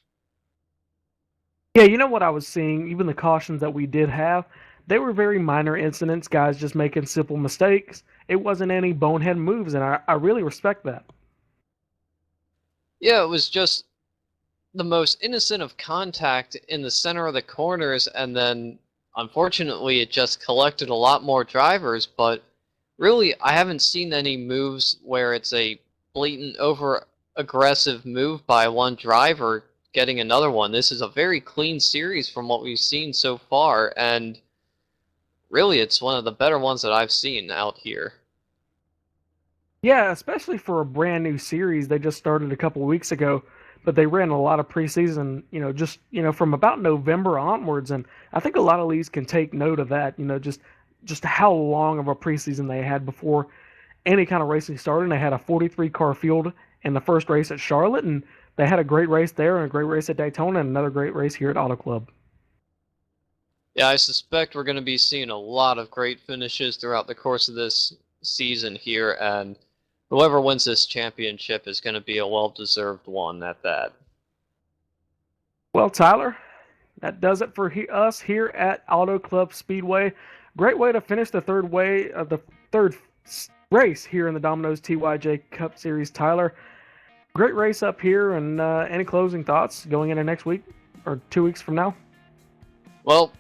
Yeah, you know what I was seeing, even the cautions that we did have, they were very minor incidents, guys just making simple mistakes. It wasn't any bonehead moves, and I really respect that. Yeah, it was just the most innocent of contact in the center of the corners, and then unfortunately it just collected a lot more drivers, but really I haven't seen any moves where it's a blatant over aggressive move by one driver getting another one. This is a very clean series from what we've seen so far, and really it's one of the better ones that I've seen out here. Yeah, especially for a brand new series. They just started a couple weeks ago, but they ran a lot of preseason, just, from about November onwards. And I think a lot of leagues can take note of that, just how long of a preseason they had before any kind of racing started. And they had a 43 car field in the first race at Charlotte, and they had a great race there and a great race at Daytona and another great race here at Auto Club. Yeah, I suspect we're going to be seeing a lot of great finishes throughout the course of this season here, and whoever wins this championship is going to be a well-deserved one at that. Well, Tyler, that does it for us here at Auto Club Speedway. Great way to finish the third race here in the Domino's TYJ Cup Series, Tyler. Great race up here, and any closing thoughts going into next week or 2 weeks from now? Well,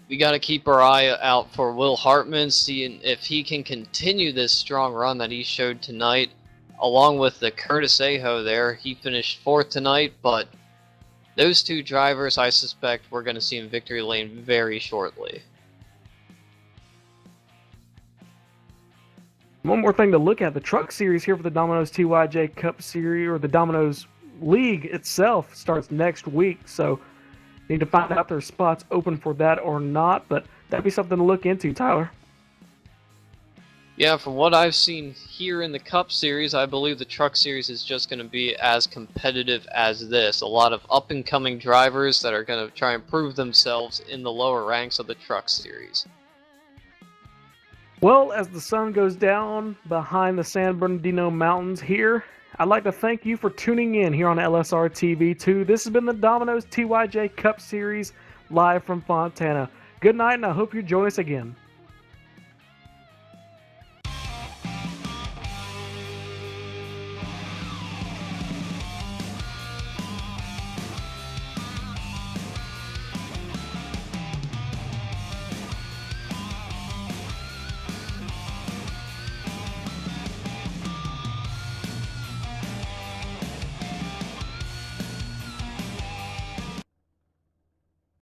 we got to keep our eye out for Will Hartman, seeing if he can continue this strong run that he showed tonight, along with the Curtis Aho there. He finished 4th tonight, but those 2 drivers, I suspect we're going to see in victory lane very shortly. One more thing to look at, the truck series here for the Domino's TYJ Cup Series, or the Domino's League itself, starts next week. So need to find out if there's spots open for that or not, but that'd be something to look into, Tyler. Yeah, from what I've seen here in the Cup Series, I believe the Truck Series is just going to be as competitive as this. A lot of up-and-coming drivers that are going to try and prove themselves in the lower ranks of the Truck Series. Well, as the sun goes down behind the San Bernardino Mountains here, I'd like to thank you for tuning in here on LSRTV 2. This has been the Domino's TYJ Cup Series live from Fontana. Good night, and I hope you join us again.